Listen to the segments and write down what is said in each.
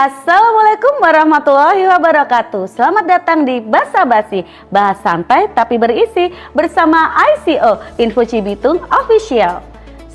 Assalamualaikum warahmatullahi wabarakatuh. Selamat datang di Basa Basi, bahas santai tapi berisi bersama ICO Info Cibitung Official.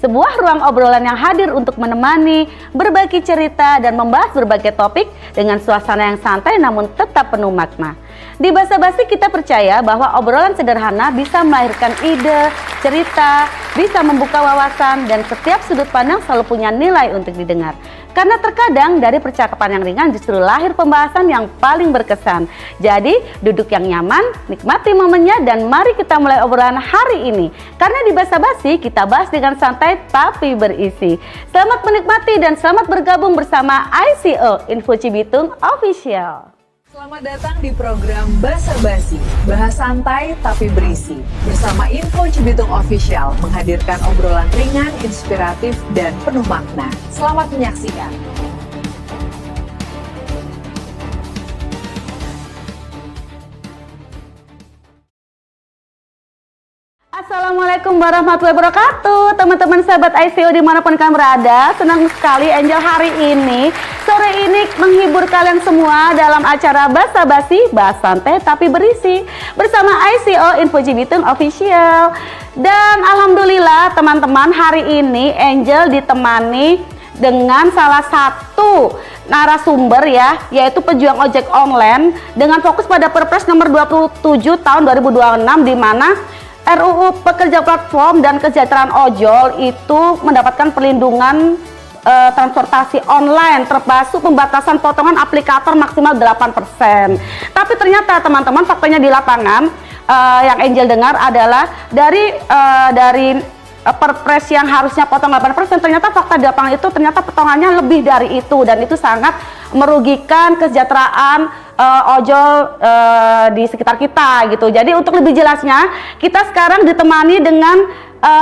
Sebuah ruang obrolan yang hadir untuk menemani, berbagi cerita dan membahas berbagai topik dengan suasana yang santai namun tetap penuh makna. Di Basa Basi kita percaya bahwa obrolan sederhana bisa melahirkan ide, cerita, bisa membuka wawasan dan setiap sudut pandang selalu punya nilai untuk didengar. Karena terkadang dari percakapan yang ringan justru lahir pembahasan yang paling berkesan. Jadi duduk yang nyaman, nikmati momennya dan mari kita mulai obrolan hari ini. Karena di Basa Basi kita bahas dengan santai tapi berisi. Selamat menikmati dan selamat bergabung bersama ICO Info Cibitung Official. Selamat datang di program Basa Basi, bahas santai tapi berisi. Bersama Info Cibitung Official menghadirkan obrolan ringan, inspiratif, dan penuh makna. Selamat menyaksikan. Assalamualaikum warahmatullahi wabarakatuh. Teman-teman sahabat ICO dimanapun kalian berada, senang sekali Angel hari ini sore ini menghibur kalian semua dalam acara Basa Basi, bahas santai tapi berisi bersama ICO Info Cibitung Official. Dan alhamdulillah teman-teman, hari ini Angel ditemani dengan salah satu narasumber ya, yaitu pejuang ojek online dengan fokus pada Perpres nomor 27 tahun 2026 di mana RUU Pekerja Platform dan Kesejahteraan Ojol itu mendapatkan perlindungan transportasi online termasuk pembatasan potongan aplikator maksimal 8%. Tapi ternyata teman-teman faktanya di lapangan yang Angel dengar adalah dari Perpres yang harusnya potong 8%, ternyata fakta di lapangan itu ternyata potongannya lebih dari itu dan itu sangat merugikan kesejahteraan ojol di sekitar kita gitu. Jadi untuk lebih jelasnya kita sekarang ditemani dengan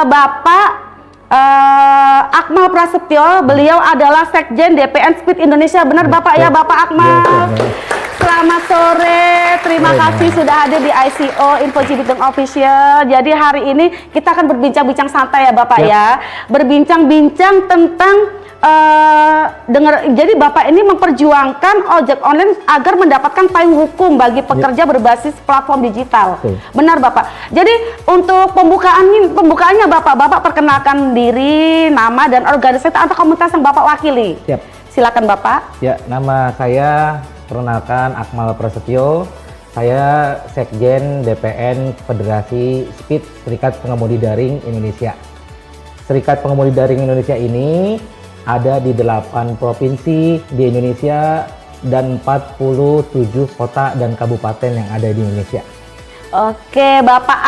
Bapak Akmal Prasetyo. Beliau adalah Sekjen DPN Speed Indonesia. Benar Bapak ya, Bapak Akmal? Selamat sore, terima kasih sudah hadir di ICO Info Cibitung Official. Jadi hari ini kita akan berbincang-bincang santai ya Bapak ya. Berbincang-bincang tentang jadi Bapak ini memperjuangkan ojek online agar mendapatkan payung hukum bagi pekerja berbasis platform digital. Benar Bapak. Jadi untuk pembukaannya Bapak perkenalkan diri, nama dan organisasi atau komunitas yang Bapak wakili. Silakan Bapak. Ya, nama saya perkenalkan Akmal Prasetyo. Saya Sekjen DPN Federasi Speed Serikat Pengemudi Daring Indonesia. Serikat Pengemudi Daring Indonesia ini ada di 8 provinsi di Indonesia dan 47 kota dan kabupaten yang ada di Indonesia. Oke, Bapak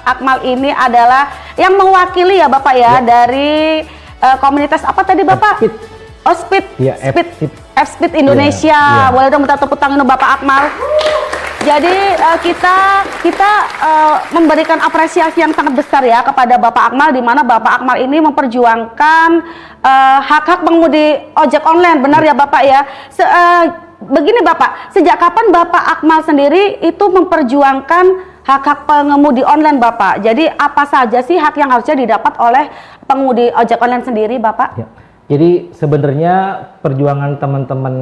Akmal ini adalah yang mewakili ya Bapak ya, dari komunitas apa tadi Bapak? Speed. Oh Speed, ya, Speed Indonesia. Boleh dong minta tepuk tangan Bapak Akmal. Jadi kita memberikan apresiasi yang sangat besar ya kepada Bapak Akmal, di mana Bapak Akmal ini memperjuangkan hak-hak pengemudi ojek online. Benar ya Bapak ya. Begini Bapak, sejak kapan Bapak Akmal sendiri itu memperjuangkan hak-hak pengemudi online Bapak? Jadi apa saja sih hak yang harusnya didapat oleh pengemudi ojek online sendiri Bapak? Ya. Jadi sebenarnya perjuangan teman-teman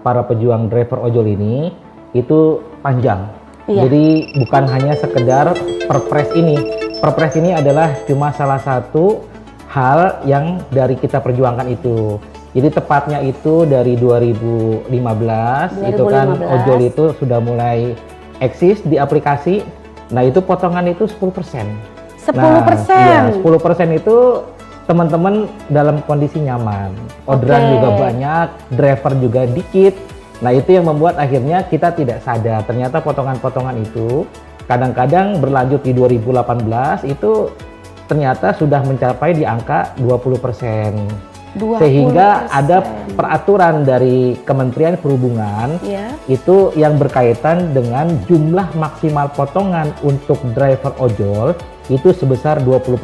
para pejuang driver ojol ini itu panjang. Iya. Jadi bukan hanya sekedar Perpres ini. Perpres ini adalah cuma salah satu hal yang dari kita perjuangkan itu. Jadi tepatnya itu dari 2015 itu kan ojol itu sudah mulai eksis di aplikasi. Nah itu potongan itu 10%. 10%? Nah, ya, 10% itu teman-teman dalam kondisi nyaman. Orderan juga banyak, driver juga dikit. Nah itu yang membuat akhirnya kita tidak sadar ternyata potongan-potongan itu kadang-kadang berlanjut di 2018 itu ternyata sudah mencapai di angka 20%. Sehingga ada peraturan dari Kementerian Perhubungan itu yang berkaitan dengan jumlah maksimal potongan untuk driver ojol itu sebesar 20%.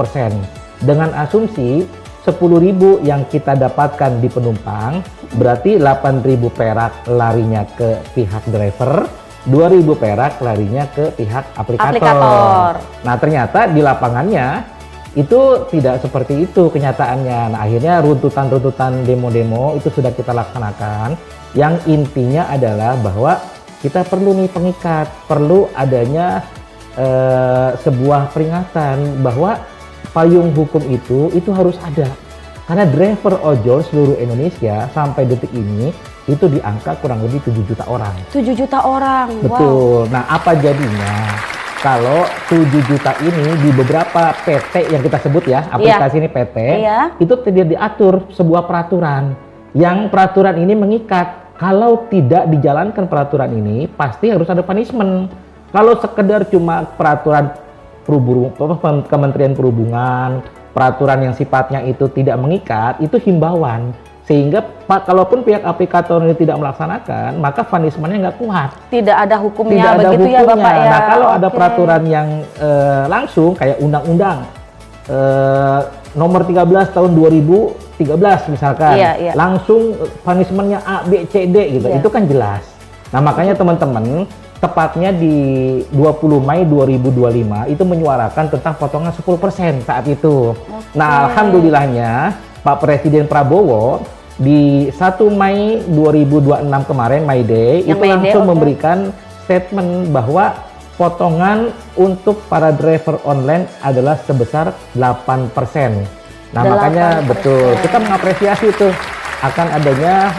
Dengan asumsi 10.000 yang kita dapatkan di penumpang, berarti 8.000 perak larinya ke pihak driver, 2.000 perak larinya ke pihak aplikator. Nah ternyata di lapangannya Itu tidak seperti itu kenyataannya. Nah, akhirnya runtutan-runtutan demo-demo itu sudah kita laksanakan. Yang intinya adalah bahwa kita perlu nih pengikat, perlu adanya sebuah peringatan bahwa payung hukum itu harus ada. Karena driver ojol seluruh Indonesia sampai detik ini itu di angka kurang lebih 7 juta orang. 7 juta orang. Betul. Wow. Nah, apa jadinya? Kalau 7 juta ini di beberapa PT yang kita sebut ya, aplikasi ini PT, itu tidak diatur sebuah peraturan. Yang peraturan ini mengikat, kalau tidak dijalankan peraturan ini, pasti harus ada punishment. Kalau sekedar cuma peraturan Kementerian Perhubungan, peraturan yang sifatnya itu tidak mengikat, itu himbauan. Sehingga kalaupun pihak aplikator ini tidak melaksanakan, maka punishment-nya nggak kuat. Tidak ada hukumnya, tidak ada begitu hukumnya. Ya Bapak ya? Nah, kalau ada peraturan yang langsung, kayak undang-undang nomor 13 tahun 2013 misalkan, langsung punishment-nya A, B, C, D gitu, itu kan jelas. Nah, makanya teman-teman, tepatnya di 20 Mei 2025 itu menyuarakan tentang potongan 10% saat itu. Nah, alhamdulillahnya Pak Presiden Prabowo di 1 Mei 2026 kemarin, May Day, itu langsung memberikan statement bahwa potongan untuk para driver online adalah sebesar 8%. Nah, 8%. Makanya betul, kita mengapresiasi itu akan adanya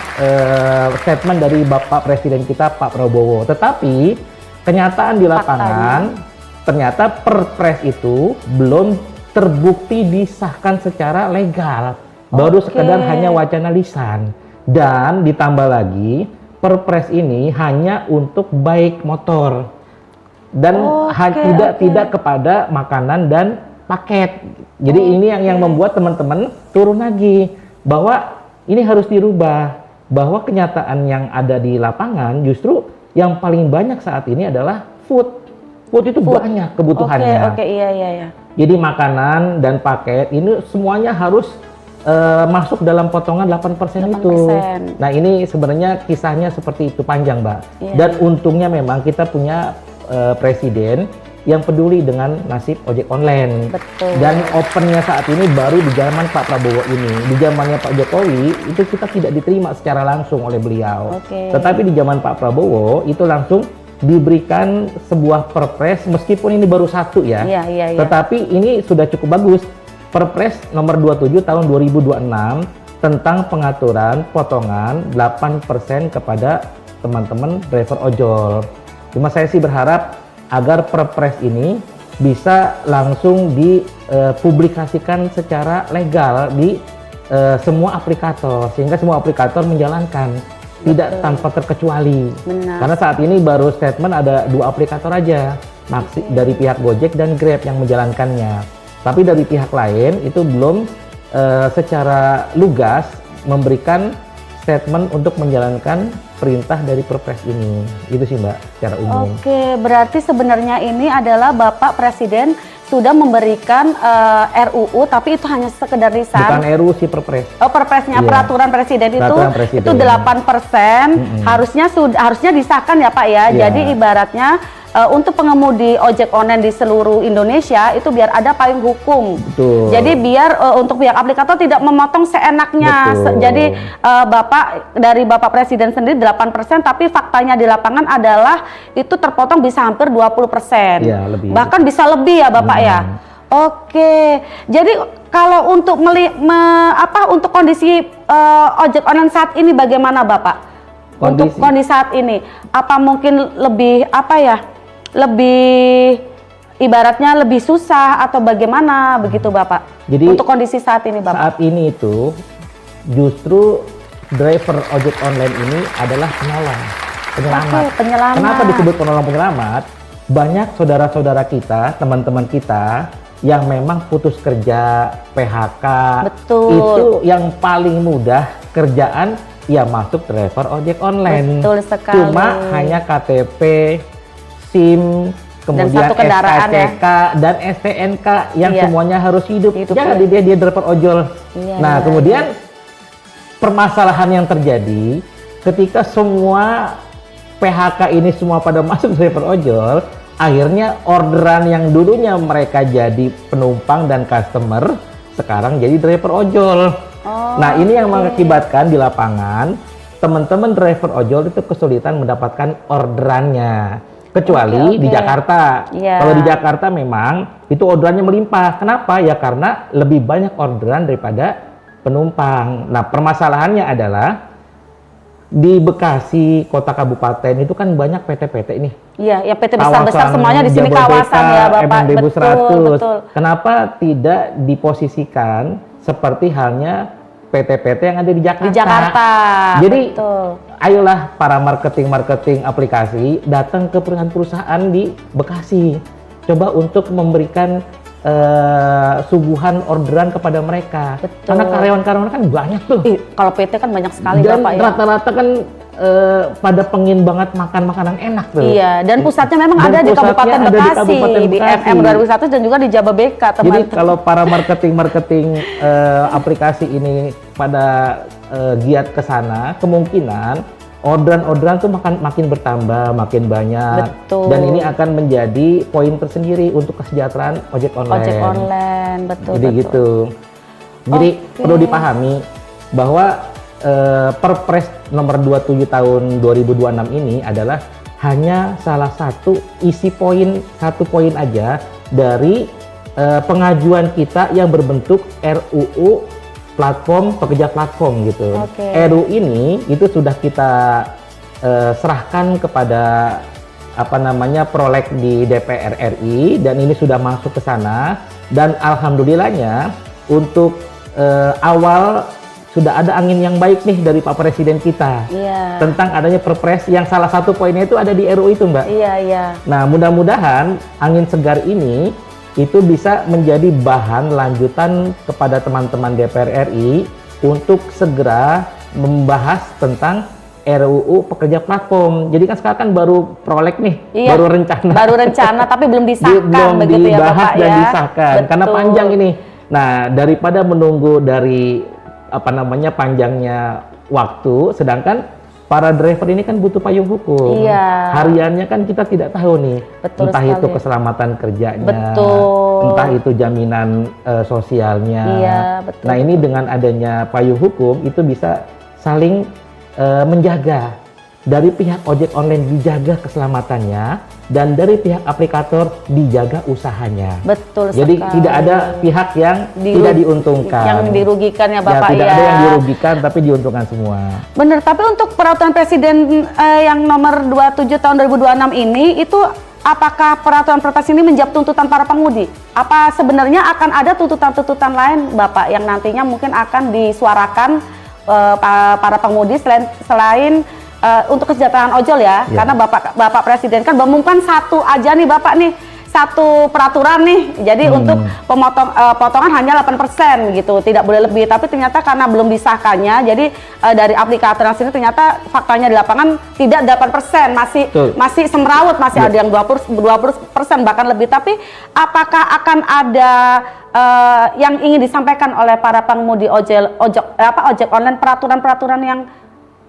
statement dari Bapak Presiden kita, Pak Prabowo. Tetapi kenyataan di lapangan, ternyata Perpres itu belum terbukti disahkan secara legal. Baru sekedar hanya wacana lisan. Dan ditambah lagi, Perpres ini hanya untuk baik motor. Dan tidak kepada makanan dan paket. Jadi ini yang membuat teman-teman turun lagi. Bahwa ini harus dirubah. Bahwa kenyataan yang ada di lapangan justru yang paling banyak saat ini adalah food. Food itu banyak kebutuhannya. Iya. Jadi makanan dan paket ini semuanya harus masuk dalam potongan 8% itu. Nah, ini sebenarnya kisahnya seperti itu, panjang, Mbak. Dan untungnya memang kita punya presiden yang peduli dengan nasib ojek online. Betul. Dan opennya saat ini baru di zaman Pak Prabowo ini. Di zamannya Pak Jokowi itu kita tidak diterima secara langsung oleh beliau. Tetapi di zaman Pak Prabowo itu langsung diberikan sebuah perpres, meskipun ini baru satu ya. Tetapi ini sudah cukup bagus. Perpres nomor 27 tahun 2026 tentang pengaturan potongan 8% kepada teman-teman driver ojol. Cuma saya sih berharap agar Perpres ini bisa langsung dipublikasikan secara legal di semua aplikator, sehingga semua aplikator menjalankan. Tidak tanpa terkecuali. Karena saat ini baru statement ada 2 aplikator aja, dari pihak Gojek dan Grab yang menjalankannya. Tapi dari pihak lain itu belum secara lugas memberikan statement untuk menjalankan perintah dari Perpres ini. Itu sih, Mbak, secara umum. Berarti sebenarnya ini adalah Bapak Presiden sudah memberikan RUU, tapi itu hanya sekedar lisan. Bukan RUU sih, Perpres. Perpresnya, peraturan presiden itu 8%. Harusnya disahkan ya Pak ya. Jadi ibaratnya untuk pengemudi ojek online di seluruh Indonesia itu biar ada payung hukum. Betul. Jadi biar untuk pihak aplikator tidak memotong seenaknya. Jadi dari Bapak Presiden sendiri 8%, tapi faktanya di lapangan adalah itu terpotong bisa hampir 20%. Lebih. Bahkan bisa lebih ya Bapak ya. Jadi kalau untuk untuk kondisi ojek online saat ini bagaimana Bapak? Untuk kondisi saat ini, apa mungkin lebih lebih ibaratnya lebih susah atau bagaimana begitu Bapak? Jadi untuk kondisi saat ini Bapak? Saat ini itu justru driver ojek online ini adalah penyelamat. Penyelamat. Kenapa disebut penolong penyelamat? Banyak saudara-saudara kita, teman-teman kita yang memang putus kerja, PHK. Betul. Itu yang paling mudah kerjaan ya masuk driver ojek online. Betul sekali. Cuma hanya KTP, SIM, kemudian SKCK dan STNK yang semuanya harus hidup. Jadi dia driver ojol. Kemudian permasalahan yang terjadi ketika semua PHK ini semua pada masuk driver ojol, akhirnya orderan yang dulunya mereka jadi penumpang dan customer sekarang jadi driver ojol. Nah, ini yang mengakibatkan di lapangan teman-teman driver ojol itu kesulitan mendapatkan orderannya. Kecuali di Jakarta. Kalau di Jakarta memang itu orderannya melimpah. Kenapa? Ya karena lebih banyak orderan daripada penumpang. Nah, permasalahannya adalah di Bekasi, kota kabupaten itu kan banyak PT-PT ini. Iya, ya PT besar-besar semuanya di sini kawasan ya, Bapak. Betul. Kenapa tidak diposisikan seperti halnya PT-PT yang ada di Jakarta? Di Jakarta. Jadi, betul. Ayolah para marketing aplikasi datang ke perusahaan-perusahaan di Bekasi. Coba untuk memberikan suguhan orderan kepada mereka. Betul. Karena karyawan-karyawan kan banyak tuh. Kalau PT kan banyak sekali, Dan Bapak ya. rata-rata kan pada pengin banget makan makanan enak tuh. Iya, dan pusatnya memang ada di Kabupaten Bekasi, di MM 2001 dan juga di Jababeka, teman-teman. Jadi kalau para marketing aplikasi ini pada giat ke sana, kemungkinan orderan-orderan tuh makin bertambah, makin banyak. Betul. Dan ini akan menjadi poin tersendiri untuk kesejahteraan ojek online. Ojek online, betul. Jadi betul. gitu. Jadi perlu dipahami bahwa Perpres nomor 27 tahun 2026 ini adalah hanya salah satu satu poin aja dari pengajuan kita yang berbentuk RUU pekerja platform gitu. RUU ini itu sudah kita serahkan kepada proleg di DPR RI dan ini sudah masuk ke sana dan alhamdulillahnya untuk awal sudah ada angin yang baik nih dari Pak Presiden kita tentang adanya Perpres yang salah satu poinnya itu ada di RUU itu, Mbak. Iya. Nah, mudah-mudahan angin segar ini itu bisa menjadi bahan lanjutan kepada teman-teman DPR RI untuk segera membahas tentang RUU pekerja platform. Jadi kan sekarang kan baru proleg nih, baru rencana tapi belum disahkan belum begitu dibahas ya, Bapak dan ya. disahkan karena panjang ini. Nah, daripada menunggu dari panjangnya waktu, sedangkan para driver ini kan butuh payung hukum. Iya. Hariannya kan kita tidak tahu nih. Betul entah sekali. itu keselamatan kerjanya, betul. entah itu jaminan sosialnya. Iya, betul. Nah, ini dengan adanya payung hukum itu bisa saling menjaga. Dari pihak ojek online dijaga keselamatannya dan dari pihak aplikator dijaga usahanya. Betul Jadi sekali. tidak ada pihak yang tidak diuntungkan. Yang dirugikan ya Bapak ya. Tidak ada yang dirugikan tapi diuntungkan semua. Benar, tapi untuk peraturan Presiden yang nomor 27 tahun 2026 ini itu apakah peraturan Perpres ini menjawab tuntutan para pengemudi? Apa sebenarnya akan ada tuntutan-tuntutan lain Bapak yang nantinya mungkin akan disuarakan para pengemudi selain untuk kesejahteraan ojol ya, karena Bapak Presiden kan mengumumkan satu aja nih Bapak nih, satu peraturan nih, jadi untuk potongan hanya 8% gitu, tidak boleh lebih, tapi ternyata karena belum disahkannya, jadi dari aplikator yang sini ternyata faktanya di lapangan tidak 8%, masih semrawut, masih ada yang 20% bahkan lebih, tapi apakah akan ada yang ingin disampaikan oleh para pengemudi ojek online, peraturan-peraturan yang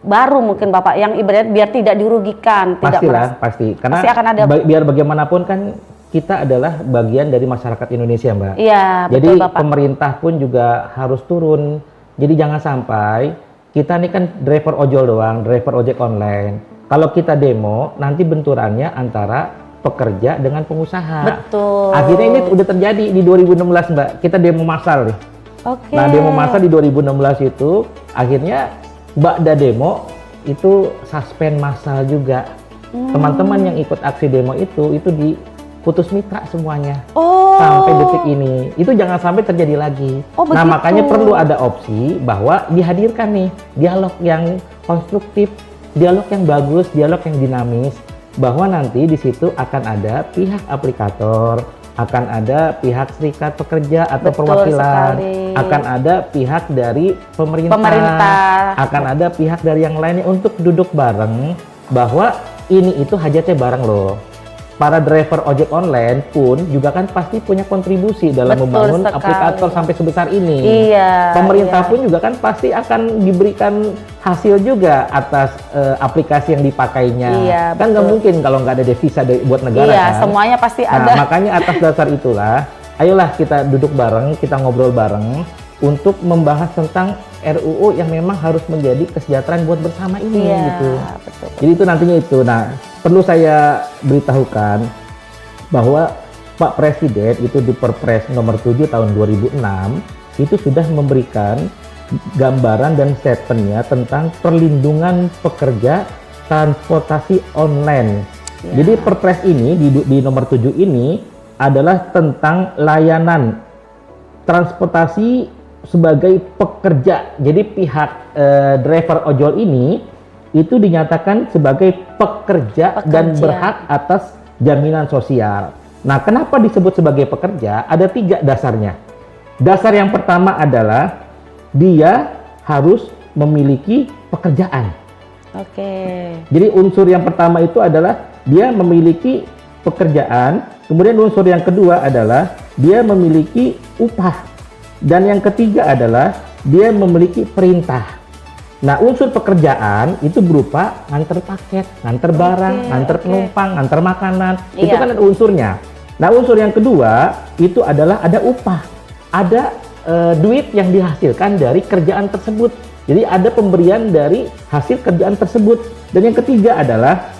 baru mungkin Bapak yang ibarat biar tidak dirugikan, pasti karena akan ada. Biar bagaimanapun kan kita adalah bagian dari masyarakat Indonesia, Mbak. Iya, jadi betul, Bapak. Pemerintah pun juga harus turun. Jadi jangan sampai kita ini kan driver ojol doang, driver ojek online. Kalau kita demo nanti benturannya antara pekerja dengan pengusaha. Betul. Akhirnya ini udah terjadi di 2016, Mbak. Kita demo massal nih. Nah, demo massal di 2016 itu akhirnya Ba'da demo itu suspend massal juga. Teman-teman yang ikut aksi demo itu diputus mitra semuanya. Sampai detik ini. Itu jangan sampai terjadi lagi. Nah, makanya perlu ada opsi bahwa dihadirkan nih dialog yang konstruktif, dialog yang bagus, dialog yang dinamis, bahwa nanti di situ akan ada pihak aplikator, akan ada pihak serikat pekerja atau perwakilan, akan ada pihak dari pemerintah, akan ada pihak dari yang lainnya untuk duduk bareng bahwa ini itu hajatnya bareng loh. para driver ojek online pun juga kan pasti punya kontribusi dalam Betul membangun sekali. aplikator sampai sebesar ini. Iya. Pemerintah iya. pun juga kan pasti akan diberikan hasil juga atas aplikasi yang dipakainya. Iya, Kan nggak betul. mungkin kalau nggak ada devisa buat negara Iya, kan. semuanya pasti Nah, ada. makanya atas dasar itulah, ayolah kita duduk bareng, kita ngobrol bareng untuk membahas tentang RUU yang memang harus menjadi kesejahteraan buat bersama ini Iya, gitu. betul. Jadi itu nantinya itu. Nah, perlu saya beritahukan bahwa Pak Presiden itu di Perpres nomor 7 tahun 2006 itu sudah memberikan gambaran dan statementnya tentang perlindungan pekerja transportasi online. Ya. Jadi Perpres ini di nomor 7 ini adalah tentang layanan transportasi sebagai pekerja. Jadi pihak driver ojol ini itu dinyatakan sebagai pekerja dan berhak atas jaminan sosial. Nah, kenapa disebut sebagai pekerja? Ada 3 dasarnya. Dasar yang pertama adalah dia harus memiliki pekerjaan. Oke. Jadi unsur yang pertama itu adalah dia memiliki pekerjaan. Kemudian unsur yang kedua adalah dia memiliki upah. Dan yang ketiga adalah dia memiliki perintah. Nah, unsur pekerjaan itu berupa nganter paket, nganter barang, nganter penumpang, nganter makanan. Itu Iya. kan ada unsurnya. Nah, unsur yang kedua itu adalah ada upah. Ada duit yang dihasilkan dari kerjaan tersebut. Jadi ada pemberian dari hasil kerjaan tersebut. Dan yang ketiga adalah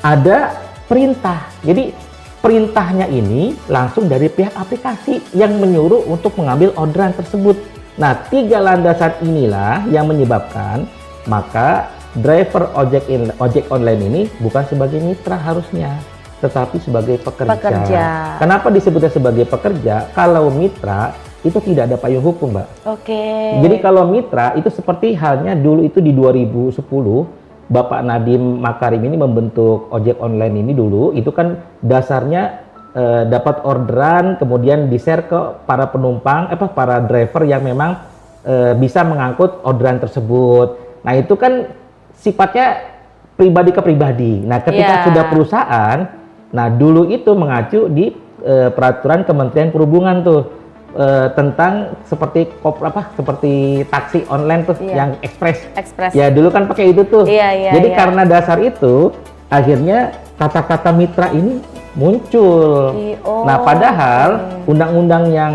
ada perintah. Jadi perintahnya ini langsung dari pihak aplikasi yang menyuruh untuk mengambil orderan tersebut. Nah, 3 landasan inilah yang menyebabkan maka driver ojek online ini bukan sebagai mitra harusnya, tetapi sebagai pekerja. Kenapa disebutnya sebagai pekerja? Kalau mitra itu tidak ada payung hukum, Mbak. Oke. Jadi kalau mitra itu seperti halnya dulu itu di 2010 Bapak Nadiem Makarim ini membentuk ojek online ini dulu, itu kan dasarnya dapat orderan, kemudian di-share ke para penumpang, para driver yang memang bisa mengangkut orderan tersebut. Nah, itu kan sifatnya pribadi ke pribadi. Nah, ketika sudah perusahaan, nah dulu itu mengacu di peraturan Kementerian Perhubungan tuh tentang seperti seperti taksi online tuh yang ekspres. Ya dulu kan pakai itu tuh. Jadi karena dasar itu akhirnya kata-kata mitra ini muncul. Nah, padahal undang-undang yang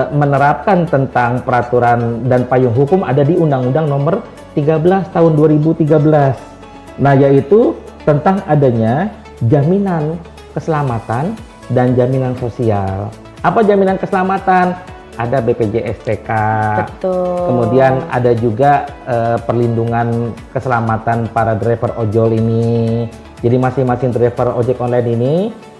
menerapkan tentang peraturan dan payung hukum ada di Undang-Undang Nomor 13 tahun 2013. Nah, yaitu tentang adanya jaminan keselamatan dan jaminan sosial. Apa jaminan keselamatan? Ada BPJS-TK. Betul. Kemudian ada juga perlindungan keselamatan para driver ojol ini. Jadi masing-masing driver ojek online ini,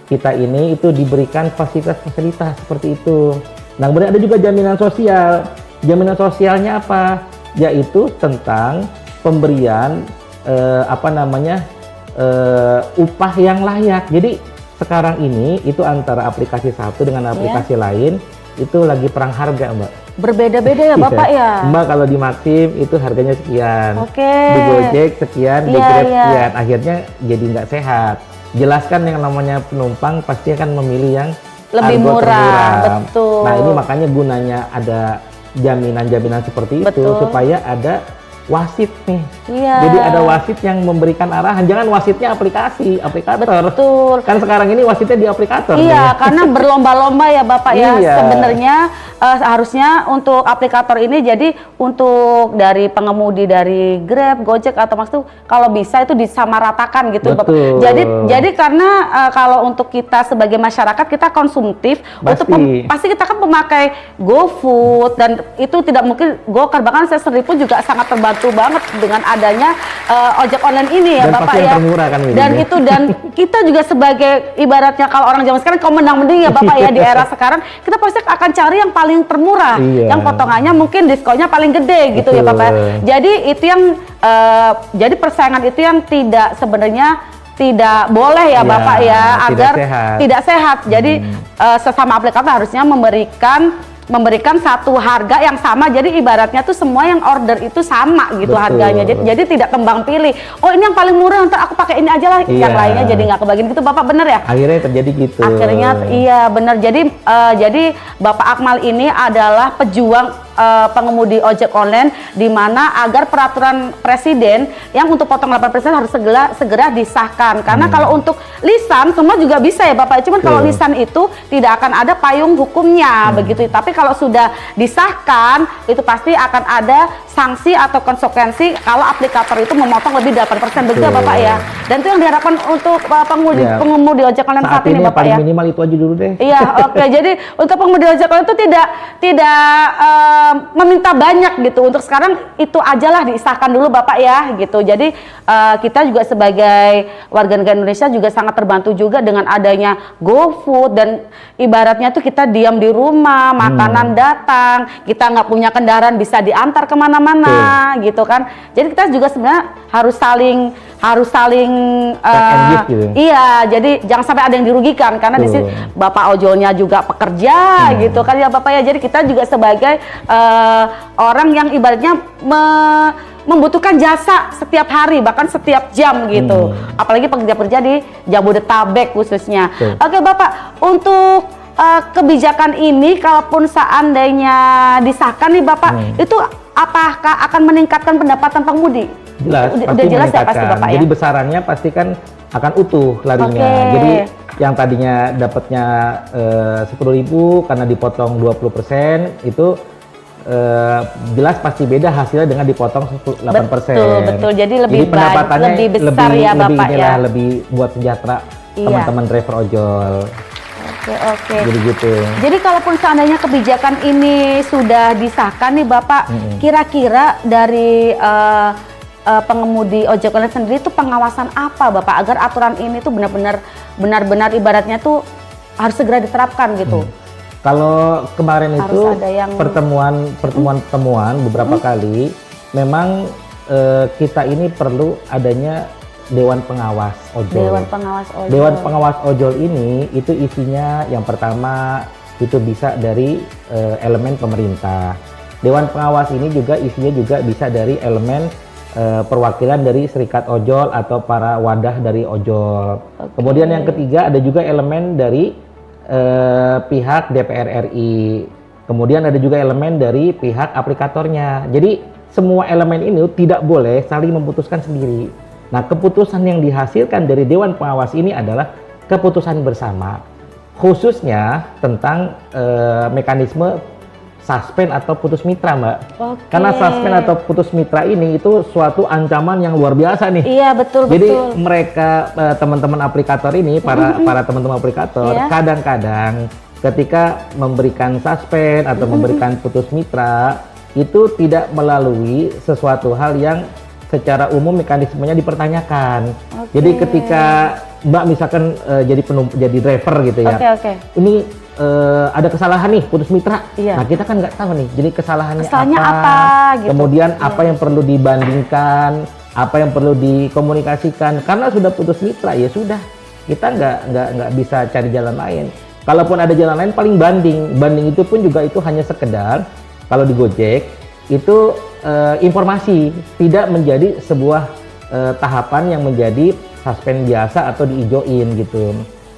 kita ini itu diberikan fasilitas-fasilitas seperti itu. Nah, kemudian ada juga jaminan sosial. Jaminan sosialnya apa? Yaitu tentang pemberian upah yang layak. Jadi sekarang ini itu antara aplikasi satu dengan aplikasi lain itu lagi perang harga, Mbak. Berbeda-beda ya Bapak ya? Mbak, kalau di Maxim itu harganya sekian, Oke. di Gojek sekian, di Grab sekian, akhirnya jadi nggak sehat. Jelaskan yang namanya penumpang pasti akan memilih yang lebih argo murah, termurah. betul. Nah, ini makanya gunanya ada jaminan-jaminan seperti itu supaya ada wasit nih. Jadi ada wasit yang memberikan arahan. Jangan wasitnya aplikator. Betul. Kan sekarang ini wasitnya di aplikator. Iya, karena berlomba-lomba ya Bapak ya. Iya. Sebenarnya harusnya untuk aplikator ini jadi untuk dari pengemudi dari Grab, Gojek atau Max tuh kalau bisa itu disamaratakan gitu Bapak. Betul. Jadi karena kalau untuk kita sebagai masyarakat kita konsumtif, pasti kita kan pemakai GoFood dan itu tidak mungkin GoCar, bahkan saya sendiri pun juga sangat terbantu banget dengan adanya ojek online ini ya dan Bapak pasti ya. yang termurah kan Dan kita juga sebagai ibaratnya kalau orang zaman sekarang kau menang-mending ya Bapak ya di era sekarang kita pasti akan cari yang paling termurah, yang potongannya mungkin diskonnya paling gede gitu ya Bapak ya. Jadi itu yang jadi persaingan itu yang tidak tidak boleh ya Bapak ya, agar tidak sehat. Jadi sesama aplikator harusnya memberikan memberikan satu harga yang sama, jadi ibaratnya tuh semua yang order itu sama gitu harganya, jadi tidak kembang pilih. Oh ini yang paling murah, ntar aku pakai ini aja lah, yang lainnya jadi nggak kebagian gitu. Bapak bener ya? Akhirnya terjadi gitu. Akhirnya iya bener. Jadi Bapak Akmal ini adalah pejuang pengemudi ojek online, di mana agar peraturan presiden yang untuk potong 8% harus segera disahkan. Karena kalau untuk lisan semua juga bisa ya Bapak, cuman kalau lisan itu tidak akan ada payung hukumnya begitu. Tapi kalau sudah disahkan itu pasti akan ada sanksi atau konsekuensi kalau aplikator itu memotong lebih 8% begitu ya Bapak ya. Dan itu yang diharapkan untuk pengemudi ojek online saat ini Bapak paling ya. minimal itu aja dulu deh. Iya, oke. Jadi untuk pengemudi ojek online itu tidak meminta banyak gitu. Untuk sekarang itu ajalah disahkan dulu Bapak ya gitu. Jadi kita juga sebagai warga negara Indonesia juga sangat terbantu juga dengan adanya GoFood, dan ibaratnya tuh kita diam di rumah, makanan datang, kita nggak punya kendaraan bisa diantar kemana-mana gitu kan. Jadi kita juga sebenarnya harus saling gitu. Iya, jadi jangan sampai ada yang dirugikan karena di sini Bapak ojolnya juga pekerja gitu kan ya Bapak ya. Jadi kita juga sebagai orang yang ibaratnya membutuhkan jasa setiap hari, bahkan setiap jam gitu. Apalagi pekerja-pekerja di Jabodetabek khususnya. Oke Bapak, untuk kebijakan ini kalaupun seandainya disahkan nih Bapak, itu apakah akan meningkatkan pendapatan pengemudi? Jelas, udah jelas ya pasti Bapak ya. Jadi besarannya pasti kan akan utuh larinya. Jadi yang tadinya dapatnya 10.000 karena dipotong 20% itu jelas pasti beda hasilnya dengan dipotong 8%. Betul. Jadi lebih pendapatannya lebih besar ya Bapak ya. Lebih buat sejahtera teman-teman driver ojol. Oke. Jadi gitu. Jadi kalaupun seandainya kebijakan ini sudah disahkan nih Bapak, kira-kira dari pengemudi ojek online sendiri itu pengawasan apa Bapak agar aturan ini tuh benar-benar ibaratnya tuh harus segera diterapkan gitu? Kalau kemarin harus itu yang pertemuan beberapa kali, memang kita ini perlu adanya Dewan Pengawas Ojol. Dewan Pengawas Ojol ini itu isinya yang pertama itu bisa dari elemen pemerintah. Dewan Pengawas ini juga isinya juga bisa dari elemen perwakilan dari serikat ojol atau para wadah dari ojol. Kemudian yang ketiga ada juga elemen dari pihak DPR RI. Kemudian ada juga elemen dari pihak aplikatornya. Jadi semua elemen ini tidak boleh saling memutuskan sendiri. Nah, keputusan yang dihasilkan dari Dewan Pengawas ini adalah keputusan bersama, khususnya tentang mekanisme suspend atau putus mitra, Mbak. Karena suspend atau putus mitra ini itu suatu ancaman yang luar biasa nih. Iya, betul. Jadi mereka teman-teman aplikator ini, para teman-teman aplikator, kadang-kadang ketika memberikan suspend atau memberikan putus mitra itu tidak melalui sesuatu hal yang secara umum mekanismenya dipertanyakan. Jadi ketika Mbak misalkan jadi driver gitu ya, ini ada kesalahan nih putus mitra. Nah kita kan nggak tahu nih, jadi kesalahannya apa gitu. Kemudian apa yang perlu dibandingkan, apa yang perlu dikomunikasikan. Karena sudah putus mitra ya sudah, kita nggak bisa cari jalan lain. Kalaupun ada jalan lain paling banding itu pun juga itu hanya sekedar kalau di Gojek itu informasi, tidak menjadi sebuah tahapan yang menjadi suspend biasa atau diijoin gitu.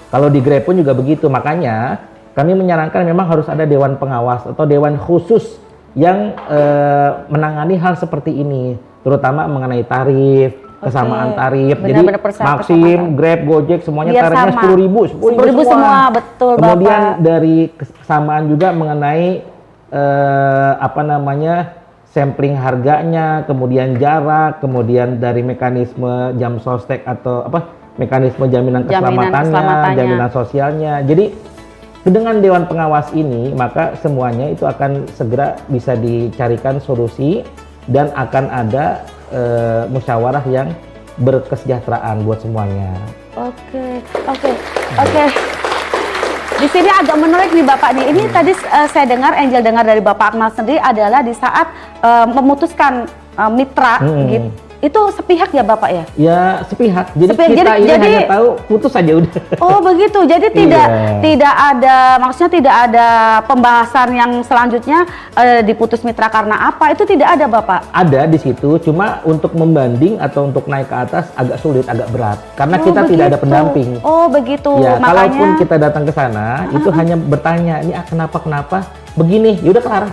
Kalau di Grab pun juga begitu, makanya kami menyarankan memang harus ada dewan pengawas atau dewan khusus yang menangani hal seperti ini, terutama mengenai tarif, kesamaan tarif. Jadi Maxim, Grab, Gojek semuanya tarifnya 10.000 semua. Betul, kemudian Bapak. Dari kesamaan juga mengenai sampling harganya, kemudian jarak, kemudian dari mekanisme jam sostek atau mekanisme jaminan keselamatannya, jaminan sosialnya. Jadi dengan Dewan Pengawas ini, maka semuanya itu akan segera bisa dicarikan solusi dan akan ada musyawarah yang berkesejahteraan buat semuanya. Oke. Di sini agak menarik nih Bapak nih. Ini tadi saya dengar, dari Bapak Akmal sendiri adalah di saat memutuskan mitra gitu. Itu sepihak ya Bapak ya? Ya sepihak. Jadi Sepihak. kita ini Jadi- hanya tahu putus saja udah. Oh begitu, jadi tidak Iya. tidak ada, maksudnya tidak ada pembahasan yang selanjutnya diputus mitra karena apa, itu tidak ada Bapak? Ada di situ, cuma untuk membanding atau untuk naik ke atas agak sulit, agak berat. Karena Oh, kita tidak ada begitu. pendamping. Oh begitu, Ya, makanya. kalaupun kita datang ke sana, itu hanya bertanya, ini kenapa begini, ya udah kelar.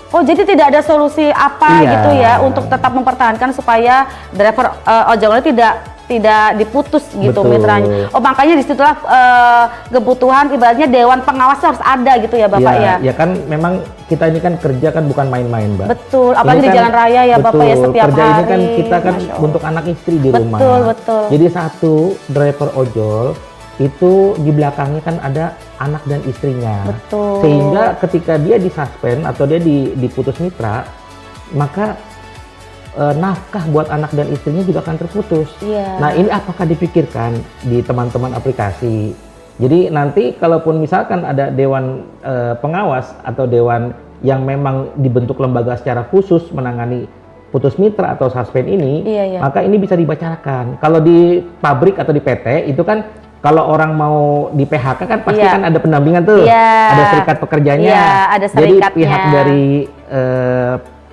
Oh jadi tidak ada solusi apa Iya. gitu ya untuk tetap mempertahankan supaya driver ojol online tidak diputus gitu Betul. mitranya. Oh makanya disitulah kebutuhan ibaratnya dewan pengawas harus ada gitu ya Bapak ya. Ya kan memang kita ini kan kerja kan bukan main-main, Mbak. Betul, apalagi Ini di kan- jalan raya ya Bapak ya betul, setiap kerja hari. ini kan kita kan Masya Allah. untuk anak istri di Betul, rumah. betul. Jadi satu driver ojol itu di belakangnya kan ada anak dan istrinya. Betul. Sehingga ketika dia disuspend atau dia diputus mitra, maka nafkah buat anak dan istrinya juga akan terputus. Iya. Nah, ini apakah dipikirkan di teman-teman aplikasi? Jadi nanti kalaupun misalkan ada dewan pengawas atau dewan yang memang dibentuk lembaga secara khusus menangani putus mitra atau suspend ini, Iya, iya. maka ini bisa dibacakan. Kalau di pabrik atau di PT itu kan kalau orang mau di PHK kan pasti Iya. kan ada pendampingan tuh, Iya. ada serikat pekerjanya. Iya, ada Jadi serikatnya. pihak dari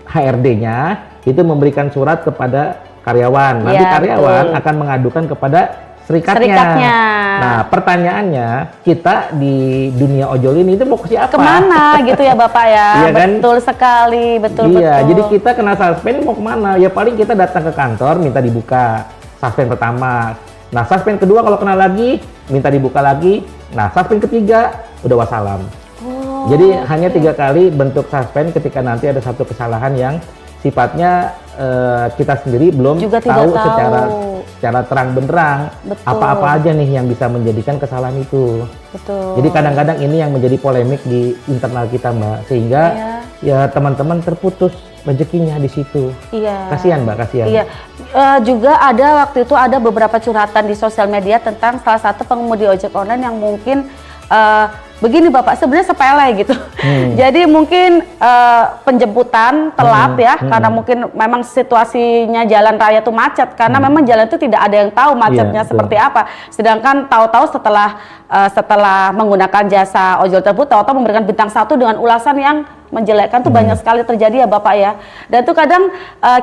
HRD-nya itu memberikan surat kepada karyawan. Nanti Iya, karyawan betul. akan mengadukan kepada serikatnya. Serikatnya. Nah, pertanyaannya, kita di dunia ojol ini itu mau ke siapa? Kemana gitu ya Bapak ya? Iya kan? Betul sekali, betul. Iya, jadi kita kena suspend mau kemana? Ya paling kita datang ke kantor minta dibuka suspend pertama. Nah, suspend kedua kalau kena lagi minta dibuka lagi. Nah, suspend ketiga udah wassalam. Oh, Jadi hanya 3 kali bentuk suspend ketika nanti ada satu kesalahan yang sifatnya kita sendiri belum Juga tidak tahu tahu. secara terang benderang Betul. apa-apa aja nih yang bisa menjadikan kesalahan itu. betul. Jadi kadang-kadang ini yang menjadi polemik di internal kita, Mbak, sehingga ya teman-teman terputus rezekinya di situ. Iya. Kasihan, Mbak, kasihan. Iya. Juga ada waktu itu ada beberapa curhatan di sosial media tentang salah satu pengemudi ojek online yang mungkin begini Bapak, sebenarnya sepele gitu. Jadi mungkin penjemputan telat ya, karena mungkin memang situasinya jalan raya itu macet, karena memang jalan itu tidak ada yang tahu macetnya Iya, betul. seperti apa. Sedangkan tahu-tahu setelah menggunakan jasa ojol tersebut, tahu-tahu memberikan bintang 1 dengan ulasan yang menjelekkan tuh banyak sekali terjadi ya Bapak ya. Dan tuh kadang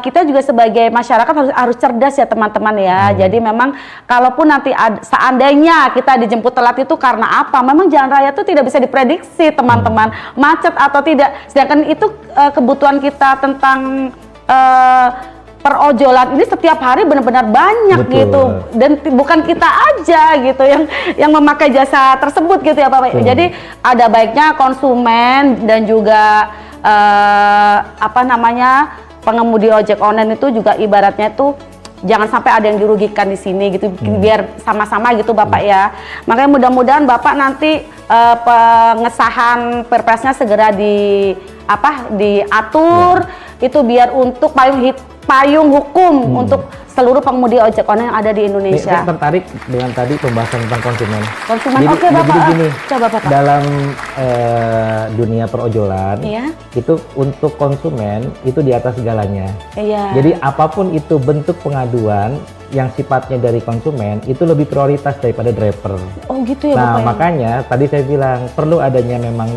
kita juga sebagai masyarakat harus cerdas ya teman-teman ya. Jadi memang kalaupun nanti seandainya kita dijemput telat itu karena apa? Memang jalan raya itu tidak bisa diprediksi teman-teman, macet atau tidak. Sedangkan itu kebutuhan kita tentang perojolan ini setiap hari benar-benar banyak Betul. gitu, dan bukan kita aja gitu yang memakai jasa tersebut gitu ya Bapak. Betul. Jadi ada baiknya konsumen dan juga pengemudi ojek online itu juga ibaratnya itu jangan sampai ada yang dirugikan di sini gitu, biar sama-sama gitu Bapak ya. Makanya mudah-mudahan Bapak nanti pengesahan perpresnya segera diatur itu biar untuk payung hukum untuk seluruh pengemudi ojek online yang ada di Nih, Indonesia. saya tertarik dengan tadi pembahasan tentang konsumen. Konsumen, Jadi- oke jadi Bapak, gini, coba Bapak. dalam dunia perojolan, Iya. itu untuk konsumen itu di atas segalanya. Iya. Jadi apapun itu bentuk pengaduan yang sifatnya dari konsumen itu lebih prioritas daripada driver. Oh gitu ya Nah, Bapak ya? makanya tadi saya bilang perlu adanya memang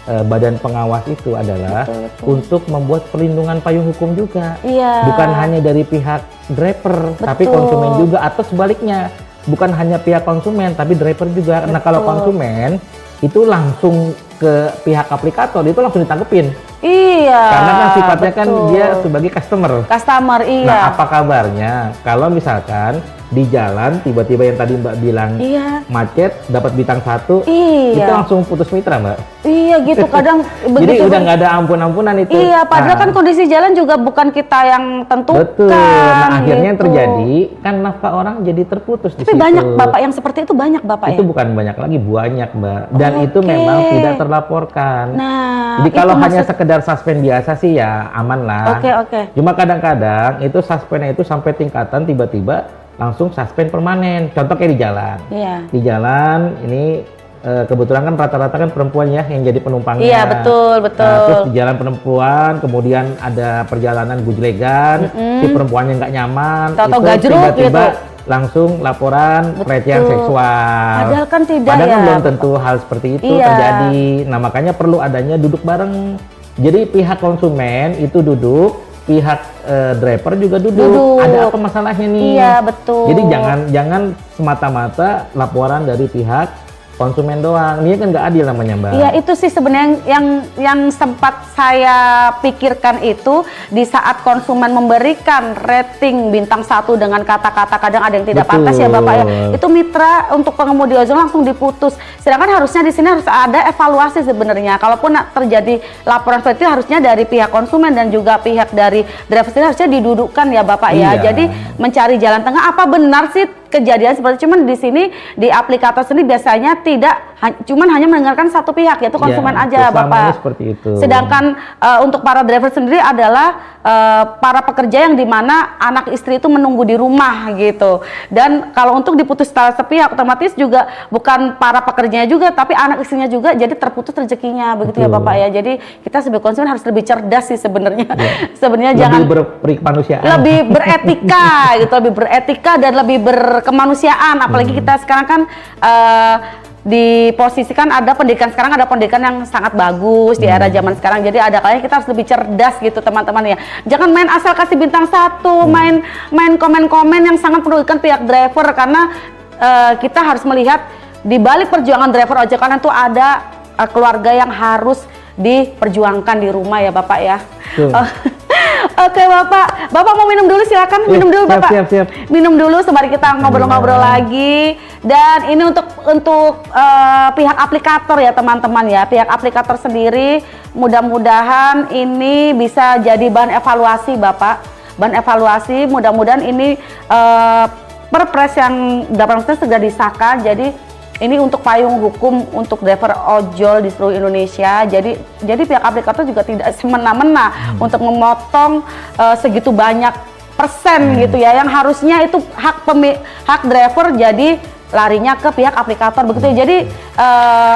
badan pengawas itu adalah Betul. untuk membuat perlindungan payung hukum juga. Iya. Bukan hanya dari pihak driver, tapi Betul. konsumen juga, atau sebaliknya. Bukan hanya pihak konsumen, tapi driver juga. Nah, kalau konsumen itu langsung ke pihak aplikator, itu langsung ditangkepin. Iya. Karena kan sifatnya kan betul. dia sebagai customer. Customer, iya. Nah, apa kabarnya kalau misalkan di jalan tiba-tiba yang tadi Mbak bilang Iya. macet, dapat bintang 1, Iya. itu langsung putus mitra, Mbak. Iya gitu kadang Jadi begitu. udah nggak ada ampun-ampunan itu. Iya, padahal Nah, kan kondisi jalan juga bukan kita yang tentukan. betul. Nah, akhirnya yang gitu. terjadi kan nafkah orang jadi terputus di Tapi situ. banyak Bapak yang seperti itu, banyak Bapak Itu ya. bukan banyak lagi, banyak, Mbak. Dan itu Oke. memang tidak terlaporkan. Nah, Jadi kalau itu hanya maksud- sekedar suspend biasa sih ya aman lah. Oke, oke. Cuma kadang-kadang itu suspendnya itu sampai tingkatan tiba-tiba langsung suspend permanen. Contoh kayak di jalan. Iya. Di jalan ini kebetulan kan rata-rata kan perempuan ya yang jadi penumpangnya. Iya, betul, betul. Nah, terus di jalan perempuan, kemudian ada perjalanan bujlegan, si perempuannya nggak nyaman, Tahu-tahu itu gajruk tiba-tiba gitu. langsung laporan Betul. pelecehan seksual. Padahal kan tidak Padahal kan ya. belum tentu hal seperti itu Iya. terjadi. Nah, makanya perlu adanya duduk bareng. Jadi pihak konsumen itu duduk, pihak driver juga duduk. Ada apa masalahnya nih? Iya, betul. Jadi jangan semata-mata laporan dari pihak konsumen doang. Ini kan nggak adil namanya, Mbak. Iya, itu sih sebenarnya yang sempat saya pikirkan itu di saat konsumen memberikan rating bintang 1 dengan kata-kata kadang ada yang tidak Betul. pantas ya Bapak ya. Itu mitra untuk pengemudi ojol langsung diputus. Sedangkan harusnya di sini harus ada evaluasi sebenarnya. Kalaupun terjadi laporan seperti itu harusnya dari pihak konsumen dan juga pihak dari driver sendiri harusnya didudukkan ya Bapak ya. Iya. Jadi mencari jalan tengah, apa benar sih kejadian seperti, cuman di sini di aplikator sendiri biasanya tidak cuman hanya mendengarkan satu pihak yaitu konsumen Ya, aja selamanya Bapak. seperti itu. Sedangkan untuk para driver sendiri adalah para pekerja yang dimana anak istri itu menunggu di rumah gitu. Dan kalau untuk diputus secara sepihak otomatis juga bukan para pekerjanya juga tapi anak istrinya juga jadi terputus rezekinya begitu ya Betul. Bapak ya. Jadi kita sebagai konsumen harus lebih cerdas sih sebenarnya. Sebenarnya Lebih jangan berkemanusiaan. lebih beretika gitu, lebih beretika dan lebih berkemanusiaan. Apalagi kita sekarang kan diposisikan ada pendidikan sekarang, ada pendidikan yang sangat bagus di era zaman sekarang. Jadi ada kalanya kita harus lebih cerdas gitu teman-teman ya. Jangan main asal kasih bintang 1, main komen-komen yang sangat merugikan pihak driver karena kita harus melihat di balik perjuangan driver ojek online itu ada keluarga yang harus diperjuangkan di rumah ya Bapak ya. Oke Bapak mau minum dulu silakan minum dulu Bapak. Siap. Minum dulu sembari kita ngobrol-ngobrol lagi. Dan ini untuk pihak aplikator ya teman-teman ya. Pihak aplikator sendiri mudah-mudahan ini bisa jadi bahan evaluasi Bapak. Bahan evaluasi mudah-mudahan ini Perpres yang 18 segera disahkan. Jadi ini untuk payung hukum untuk driver ojol di seluruh Indonesia. Jadi pihak aplikator juga tidak semena-mena untuk memotong segitu banyak persen gitu ya. Yang harusnya itu hak driver jadi larinya ke pihak aplikator begitu ya. Jadi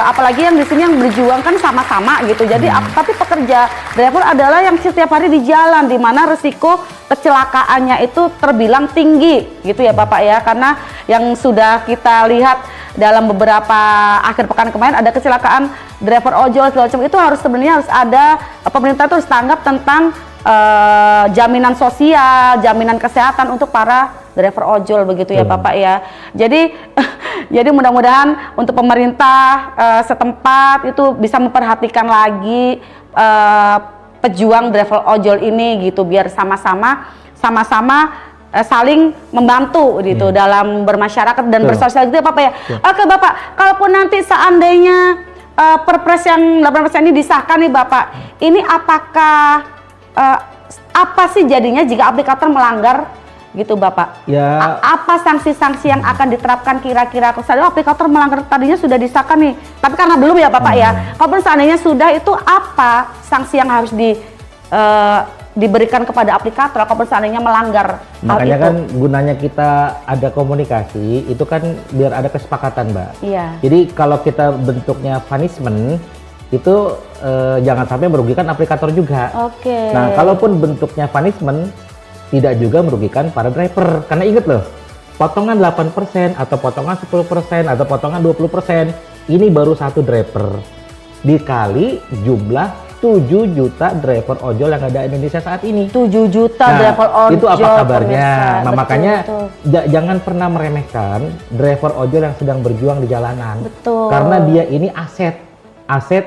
apalagi yang di sini yang berjuang kan sama-sama gitu. Jadi tapi pekerja driver adalah yang setiap hari di jalan di mana resiko kecelakaannya itu terbilang tinggi gitu ya Bapak ya. Karena yang sudah kita lihat dalam beberapa akhir pekan kemarin ada kecelakaan driver ojol segala macam, itu harus sebenarnya harus ada pemerintah itu harus tanggap tentang jaminan sosial, jaminan kesehatan untuk para driver ojol begitu ya Bapak ya. Jadi mudah-mudahan untuk pemerintah setempat itu bisa memperhatikan lagi pejuang driver ojol ini gitu biar sama-sama saling membantu gitu dalam bermasyarakat dan bersosial gitu ya Bapak ya. Oke Bapak, kalaupun nanti seandainya Perpres yang 18% ini disahkan nih Bapak, ini apakah apa sih jadinya jika aplikator melanggar gitu Bapak? Ya. Apa sanksi-sanksi yang akan diterapkan kira-kira? Kalau aplikator melanggar tadinya sudah disahkan nih, tapi karena belum ya Bapak ya. Kalaupun seandainya sudah, itu apa sanksi yang harus diberikan kepada aplikator kalau seandainya melanggar hal Makanya itu? kan gunanya kita ada komunikasi itu kan biar ada kesepakatan Mbak. Iya. Jadi kalau kita bentuknya punishment itu jangan sampai merugikan aplikator juga. Oke. Nah kalaupun bentuknya punishment tidak juga merugikan para driver. Karena ingat loh, potongan 8% atau potongan 10% atau potongan 20% ini baru satu driver dikali jumlah 7 juta driver ojol yang ada di Indonesia saat ini. 7 juta driver ojol. Itu apa kabarnya? pemirsa. Nah, Betul, makanya betul. jangan pernah meremehkan driver ojol yang sedang berjuang di jalanan. Betul. Karena dia ini aset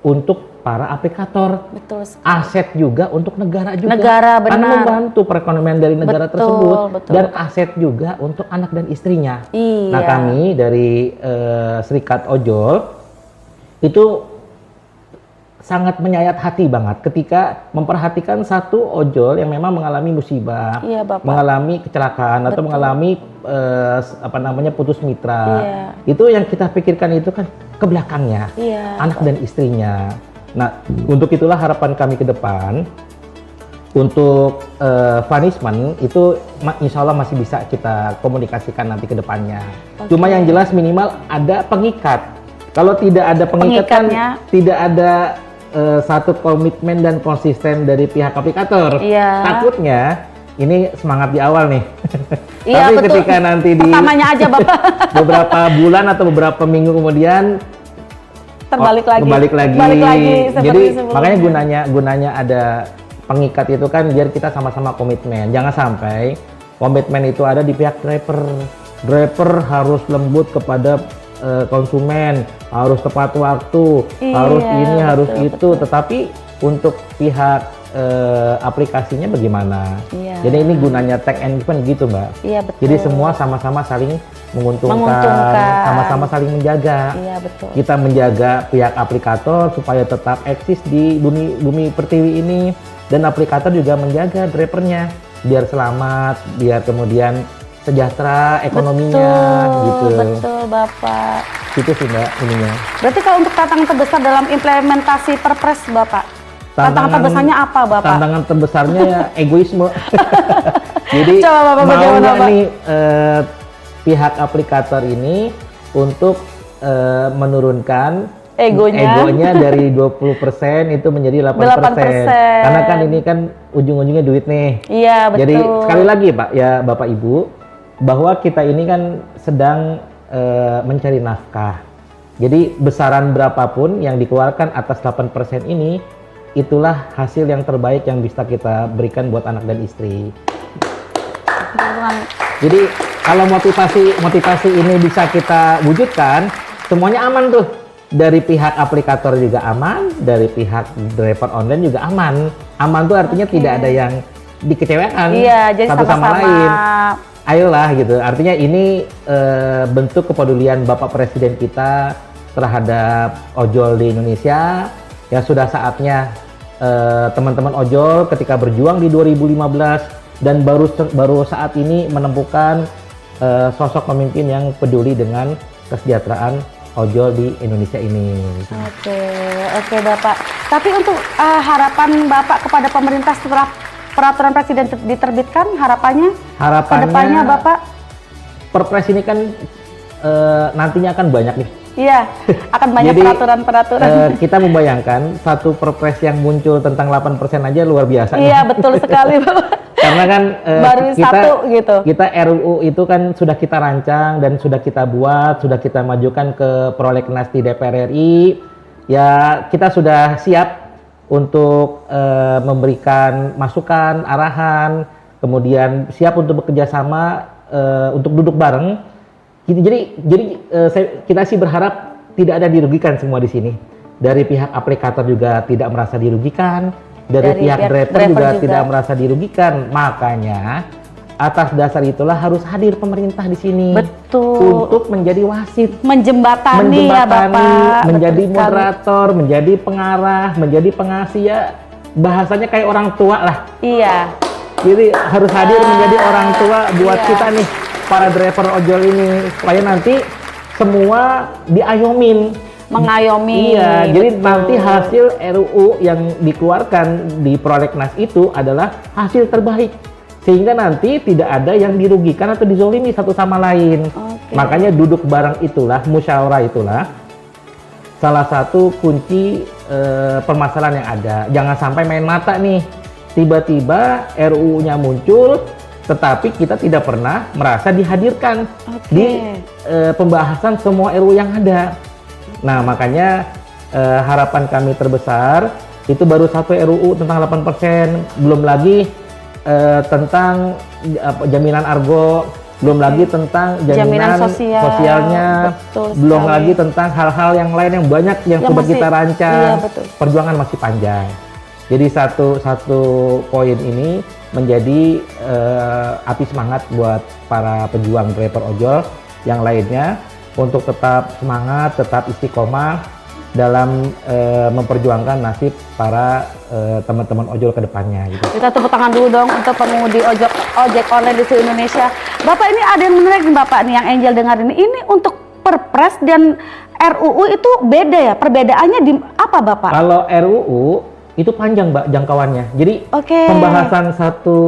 untuk para aplikator. Betul sekali. Aset juga untuk negara juga. Negara, Karena benar. membantu perekonomian dari negara Betul, tersebut. betul. Dan aset juga untuk anak dan istrinya. Iya. Nah, kami dari Serikat Ojol itu sangat menyayat hati banget ketika memperhatikan satu ojol yang memang mengalami musibah, Iya, Bapak. mengalami kecelakaan atau Betul. mengalami putus mitra. Iya. Itu yang kita pikirkan itu kan ke belakangnya, Iya. anak dan istrinya. Nah, untuk itulah harapan kami ke depan untuk punishment itu insya Allah masih bisa kita komunikasikan nanti ke depannya. Oke. Cuma yang jelas minimal ada pengikat Kalau tidak ada pengikatan, Pengikatnya. tidak ada satu komitmen dan konsisten dari pihak aplikator. Iya. Takutnya ini semangat di awal nih. Iya, Tapi betul. ketika nanti di Pertamanya aja Bapak beberapa bulan atau beberapa minggu kemudian terbalik lagi. Balik lagi. Balik lagi seperti Jadi sebelumnya. makanya gunanya ada pengikat itu kan biar kita sama-sama komitmen. Jangan sampai komitmen itu ada di pihak driver. Driver harus lembut kepada konsumen, harus tepat waktu, Iya, harus ini, harus betul, itu. Tetapi untuk pihak aplikasinya bagaimana? Iya. Jadi ini gunanya tech and event gitu, Mbak. Iya betul. Jadi semua sama-sama saling menguntungkan, Menguntungkan. sama-sama saling menjaga. Iya betul. Kita menjaga pihak aplikator supaya tetap eksis di bumi pertiwi ini, dan aplikator juga menjaga drivernya biar selamat, biar kemudian sejahtera ekonominya gitu. Betul Bapak. Itu sih Mbak ininya. Berarti kalau untuk tantangan terbesar dalam implementasi Perpres Bapak, tantangan terbesarnya apa Bapak? Tantangan terbesarnya ya egoisme. Jadi Coba Bapak mau bagaimana, nggak Pak? nih pihak aplikator ini untuk menurunkan egonya dari 20% itu menjadi 8%. 8%. Karena kan ini kan ujung-ujungnya duit nih. Iya betul. Jadi sekali lagi Pak, ya Bapak Ibu, bahwa kita ini kan sedang mencari nafkah. Jadi besaran berapapun yang dikeluarkan atas 8% ini, itulah hasil yang terbaik yang bisa kita berikan buat anak dan istri. Jadi kalau motivasi ini bisa kita wujudkan, semuanya aman tuh. Dari pihak aplikator juga aman, dari pihak driver online juga aman. Aman tuh artinya tidak ada yang dikecewakan Iya, jadi satu sama sama-sama. lain. Ayolah gitu. Artinya ini bentuk kepedulian Bapak Presiden kita terhadap ojol di Indonesia. Ya sudah saatnya teman-teman ojol ketika berjuang di 2015 dan baru saat ini menemukan sosok pemimpin yang peduli dengan kesejahteraan ojol di Indonesia ini. Oke Bapak. Tapi untuk harapan Bapak kepada pemerintah setelah peraturan Presiden diterbitkan, harapannya kedepannya Bapak? Perpres ini kan nantinya akan banyak nih. Iya, akan banyak Jadi, peraturan-peraturan. Kita membayangkan satu perpres yang muncul tentang 8% aja luar biasa. Iya, betul sekali Bapak. Karena kan Baru satu gitu. Kita RUU itu kan sudah kita rancang dan sudah kita buat, sudah kita majukan ke prolegnas di DPR RI. Ya, kita sudah siap untuk memberikan masukan, arahan, kemudian siap untuk bekerja sama untuk duduk bareng. Jadi kita sih berharap tidak ada dirugikan semua di sini. Dari pihak aplikator juga tidak merasa dirugikan, dari pihak driver juga tidak merasa dirugikan. Makanya atas dasar itulah harus hadir pemerintah di sini. Betul. Untuk menjadi wasit, Menjembatani ya Bapak. menjadi Betul moderator, menjadi pengarah, menjadi pengasih, ya bahasanya kayak orang tua lah. Iya. Jadi harus hadir menjadi orang tua buat Iya. kita nih, para driver ojol ini, supaya nanti semua diayomin. Mengayomi. Iya, jadi betul. nanti hasil RUU yang dikeluarkan di prolegnas itu adalah hasil terbaik. Sehingga nanti tidak ada yang dirugikan atau dizolimi satu sama lain. Oke. Makanya duduk bareng itulah, musyawarah itulah salah satu kunci permasalahan yang ada. Jangan sampai main mata nih. Tiba-tiba RUU-nya muncul, tetapi kita tidak pernah merasa dihadirkan di pembahasan semua RUU yang ada. Nah, makanya harapan kami terbesar itu baru satu RUU tentang 8%, belum lagi tentang jaminan argo, belum lagi tentang jaminan sosialnya, belum lagi tentang hal-hal yang lain yang banyak yang sudah kita rancang. Iya, perjuangan masih panjang. Jadi satu poin ini menjadi api semangat buat para pejuang driver ojol yang lainnya untuk tetap semangat, tetap istiqomah dalam memperjuangkan nasib para teman-teman ojol ke depannya gitu. Kita tepuk tangan dulu dong untuk pengemudi ojek online di seluruh Indonesia. Bapak, ini ada yang menarik nih Bapak nih yang Angel dengar ini untuk Perpres dan RUU itu beda ya? Perbedaannya di apa Bapak? Kalau RUU itu panjang Mbak jangkauannya. Jadi Oke. pembahasan satu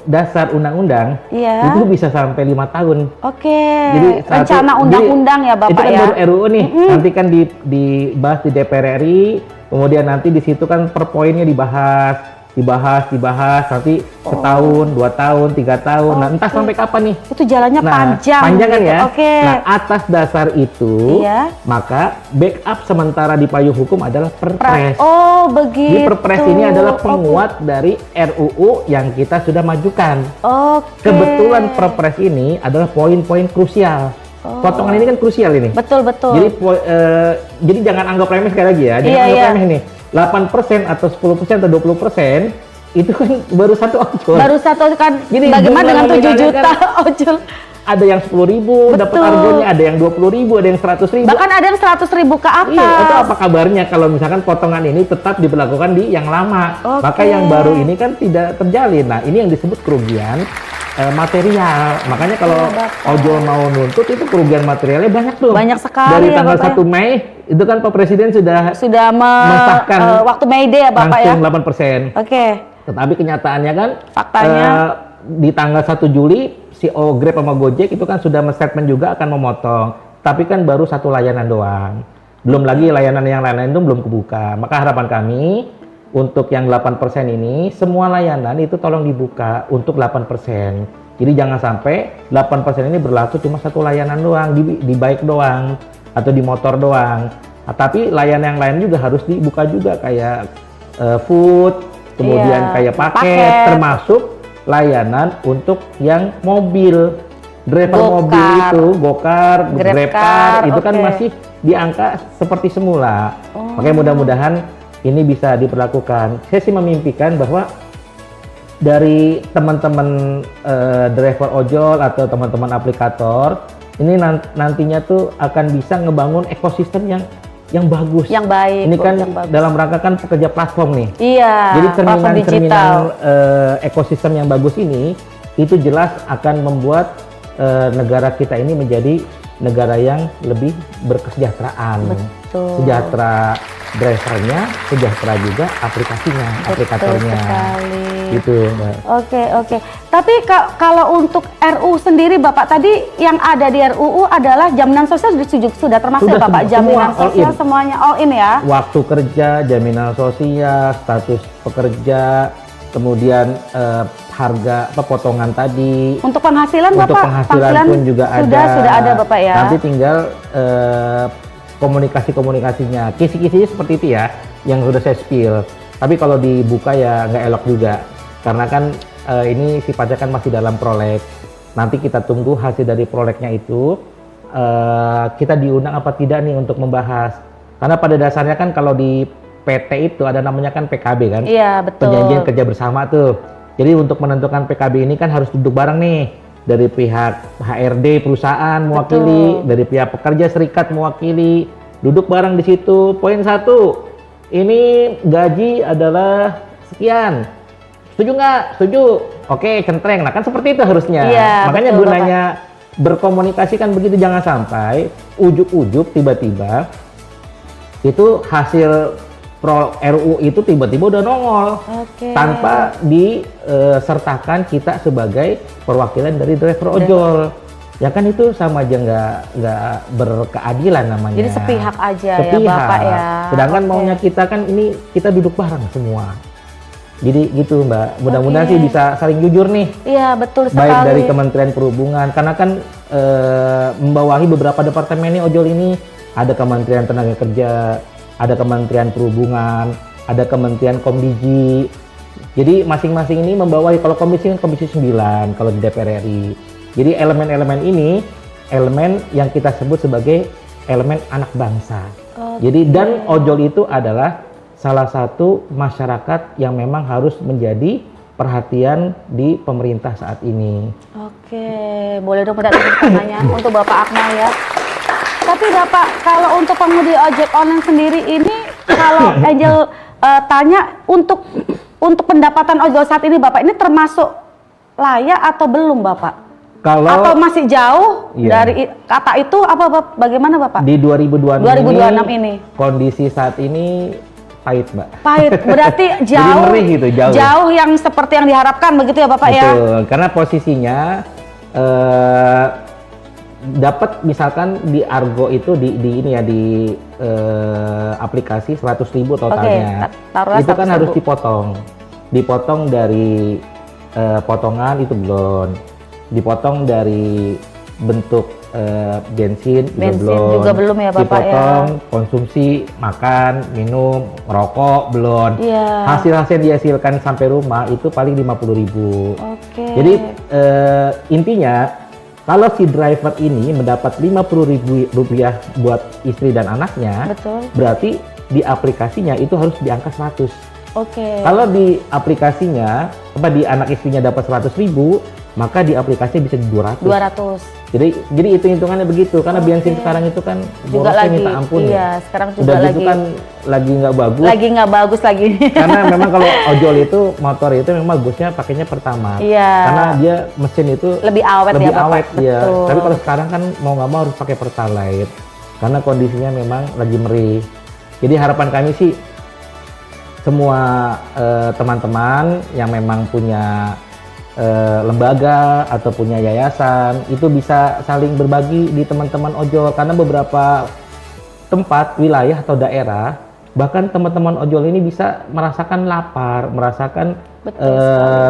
dasar undang-undang Iya. itu bisa sampai 5 tahun. Oke. Jadi Rencana undang-undang ya Bapak itu kan ya. baru RUU nih. Nanti kan dibahas di DPR RI, kemudian nanti di situ kan per poinnya dibahas nanti setahun, 2 tahun, 3 tahun. Nah, entah sampai kapan nih. Itu jalannya panjang. Panjang kan gitu. ya? Oke. Nah, atas dasar itu, Iya. maka backup sementara di payung hukum adalah Perpres. Oh, begitu. Jadi Perpres ini adalah penguat dari RUU yang kita sudah majukan. Oke. Kebetulan Perpres ini adalah poin-poin krusial. Potongan ini kan krusial ini. Betul. Jadi jangan anggap remeh sekali lagi ya. Jangan Iya, anggap iya. remeh nih. 8% atau 10% atau 20% itu kan baru satu ojol. Baru satu kan. Jadi Bagaimana jumlah dengan 7 nominalnya juta kan ojol? Ada yang 10.000 dapat Betul. argonya, ada yang 20.000, ada yang 100.000. Bahkan ada yang 100.000 ke atas. Iya, itu apa kabarnya kalau misalkan potongan ini tetap diberlakukan di yang lama. Oke. Maka yang baru ini kan tidak terjalin. Nah, ini yang disebut kerugian material. Makanya kalau Bapak. ojol mau nuntut itu kerugian materialnya banyak tuh. Banyak sekali Dari ya, tanggal Bapak, 1 Mei itu kan Pak Presiden sudah mensahkan waktu May Day ya Bapak ya. langsung 8%. Oke. Tetapi kenyataannya kan Faktanya? di tanggal 1 Juli si Grab sama Gojek itu kan sudah men-statement juga akan memotong. Tapi kan baru satu layanan doang. Belum lagi layanan yang lain-lain itu belum kebuka. Maka harapan kami untuk yang 8% ini semua layanan itu tolong dibuka untuk 8%. Jadi jangan sampai 8% ini berlaku cuma satu layanan doang, di bike doang atau di motor doang. Nah, tapi layanan yang lain juga harus dibuka juga kayak food, kemudian Iya, kayak paket, paket. termasuk layanan untuk yang mobil, driver Gokar. mobil itu, Gokar, Grabcar, Grabcar, itu kan oke. masih di angka seperti semula. Oh. Makanya mudah-mudahan ini bisa diperlakukan. Saya sih memimpikan bahwa dari teman-teman driver ojol atau teman-teman aplikator, ini nantinya tuh akan bisa ngebangun ekosistem yang bagus. Yang baik. Ini kan yang bagus. dalam rangka kan pekerja platform nih. Iya. Jadi platform digital. cerminan ekosistem yang bagus ini itu jelas akan membuat negara kita ini menjadi negara yang lebih berkesejahteraan. Betul. Sejahtera drivernya, sejahtera juga aplikasinya, aplikatornya. sekali. Gitu, Mbak. Oke. Tapi kalau untuk RU sendiri Bapak tadi yang ada di RUU adalah jaminan sosial sudah termasuk Sudah ya Bapak? semua, Jaminan all sosial in. semuanya all in ya? Waktu kerja, jaminan sosial, status pekerja, kemudian harga potongan tadi. Untuk penghasilan Untuk Bapak? penghasilan pun juga Sudah ada Bapak ya? Nanti tinggal komunikasinya, kisi-kisinya seperti itu ya, yang sudah saya spill. Tapi kalau dibuka ya nggak elok juga, karena kan ini sifatnya kan masih dalam proleg. Nanti kita tunggu hasil dari prolegnya itu, kita diundang apa tidak nih untuk membahas. Karena pada dasarnya kan kalau di PT itu ada namanya kan PKB kan, Iya betul. perjanjian kerja bersama tuh. Jadi untuk menentukan PKB ini kan harus duduk bareng nih, dari pihak HRD perusahaan mewakili, Betul. dari pihak pekerja serikat mewakili, duduk bareng di situ. Poin 1, ini gaji adalah sekian. Setuju nggak? Setuju. Oke, centreng. Nah kan seperti itu harusnya. Iya, Makanya betul, gunanya berkomunikasi kan begitu, jangan sampai ujuk-ujuk tiba-tiba itu hasil RUU itu tiba-tiba udah nongol. Oke. Tanpa disertakan kita sebagai perwakilan dari driver ojol. Ya kan itu sama aja nggak berkeadilan namanya. Jadi sepihak aja ya Sepihak. Bapak ya. Sedangkan Oke. maunya kita kan ini kita duduk bareng semua. Jadi gitu Mbak, mudah-mudahan Oke. sih bisa saling jujur nih. Iya betul sekali. Baik dari Kementerian Perhubungan, karena kan membawahi beberapa departemen nih ojol ini. Ada Kementerian Tenaga Kerja, ada Kementerian Perhubungan, ada Kementerian Komdigi. Jadi masing-masing ini membawahi, kalau Komisi 9 kalau di DPR RI. Jadi elemen-elemen ini elemen yang kita sebut sebagai elemen anak bangsa. Oke. Jadi dan ojol itu adalah salah satu masyarakat yang memang harus menjadi perhatian di pemerintah saat ini. Oke, boleh dong pertanyaannya untuk Bapak Akmal ya. Tapi Bapak, kalau untuk pengemudi ojek online sendiri ini, kalau Angel tanya untuk pendapatan ojol saat ini Bapak, ini termasuk layak atau belum Bapak? Kalau Atau masih jauh Iya. dari kata itu apa Bagaimana Bapak? di 2026 2026 ini. kondisi saat ini pahit, Mbak. Pahit, berarti Jadi jauh, merih gitu, jauh. yang seperti yang diharapkan begitu ya Bapak ya? Betul, karena posisinya dapat misalkan di Argo itu di ini ya di aplikasi 100.000 totalnya. Taruhlah Itu kan 100.000. harus dipotong dari potongan itu belum, dipotong dari bentuk bensin juga belum ya Bapak dipotong ya? konsumsi makan, minum, merokok belum. Iya. Hasil dihasilkan sampai rumah itu paling 50.000. Oke. Jadi intinya kalau si driver ini mendapat 50.000 rupiah buat istri dan anaknya, Betul. berarti di aplikasinya itu harus di angka 100. Oke. Kalau di aplikasinya, di anak istrinya dapat 100.000, maka di aplikasinya bisa di 200. 200. Jadi hitungannya begitu, karena bensin sekarang itu kan Juga borosnya lagi, minta ampun iya, ya. sekarang juga Udah gitu lagi. kan lagi nggak bagus. Lagi nggak bagus lagi. Karena memang kalau ojol itu motor itu memang bagusnya pakainya Pertamax. Iya. Karena dia mesin itu Lebih awet lebih ya Bapak. awet ya. Betul. Tapi kalau sekarang kan mau nggak mau harus pakai Pertalite karena kondisinya memang lagi merih. Jadi harapan kami sih semua teman-teman yang memang punya lembaga atau punya yayasan itu bisa saling berbagi di teman-teman ojol, karena beberapa tempat, wilayah atau daerah bahkan teman-teman ojol ini bisa merasakan lapar, merasakan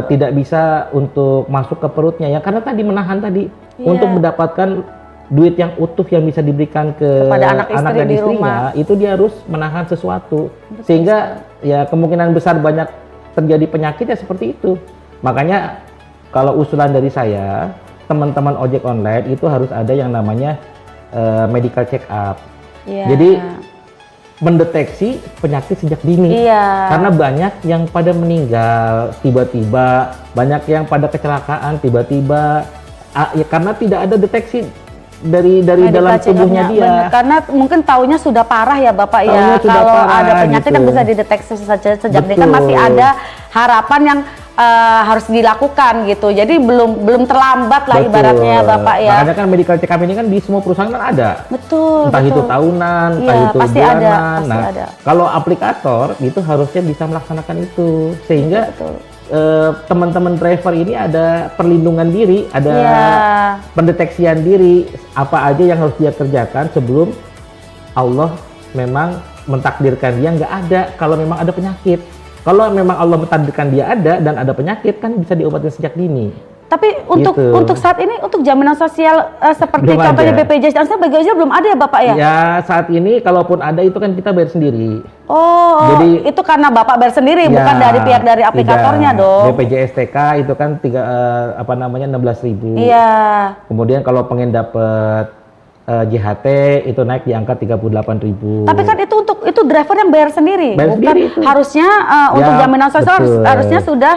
tidak bisa untuk masuk ke perutnya ya, karena tadi menahan tadi untuk mendapatkan duit yang utuh yang bisa diberikan kepada anak dan di istrinya, rumah. itu dia harus menahan sesuatu. Sehingga ya kemungkinan besar banyak terjadi penyakit ya seperti itu. Makanya kalau usulan dari saya, teman-teman ojek online itu harus ada yang namanya medical check up. Iya. Jadi mendeteksi penyakit sejak dini. Iya. Karena banyak yang pada meninggal tiba-tiba, banyak yang pada kecelakaan tiba-tiba ya karena tidak ada deteksi dari dalam tubuhnya dia. Bener, karena mungkin taunya sudah parah ya Bapak Taunya ya. sudah Kalau parah, ada penyakit gitu. yang bisa dideteksi sejak dini kan Betul. masih ada harapan yang harus dilakukan gitu. Jadi belum terlambat lah Betul. ibaratnya Bapak ya. Makanya kan medical check up ini kan di semua perusahaan kan ada. Betul. Entah betul. itu tahunan, entah Iya, itu pasti bulanan. ada, pasti Nah, ada. kalau aplikator itu harusnya bisa melaksanakan itu, sehingga Betul. teman-teman driver ini ada perlindungan diri, ada Iya. pendeteksian diri, apa aja yang harus dia kerjakan sebelum Allah memang mentakdirkan dia nggak ada. Kalau memang ada penyakit, kalau memang Allah mentakdirkan dia ada dan ada penyakit, kan bisa diobatin sejak dini. Tapi Gitu. untuk saat ini untuk jaminan sosial seperti Belum contohnya ada. BPJS Kesehatan bagi ojol belum ada ya Bapak ya? Ya saat ini kalaupun ada itu kan kita bayar sendiri. Oh, Jadi- itu karena Bapak bayar sendiri, Ya, bukan dari pihak dari aplikatornya tidak. dong. BPJS TK itu kan 16.000. Iya. Kemudian kalau pengen dapat JHT itu naik di angka 38.000. Tapi kan itu driver yang bayar sendiri, Bayar bukan sendiri itu. harusnya untuk Ya, jaminan sosial betul. harusnya sudah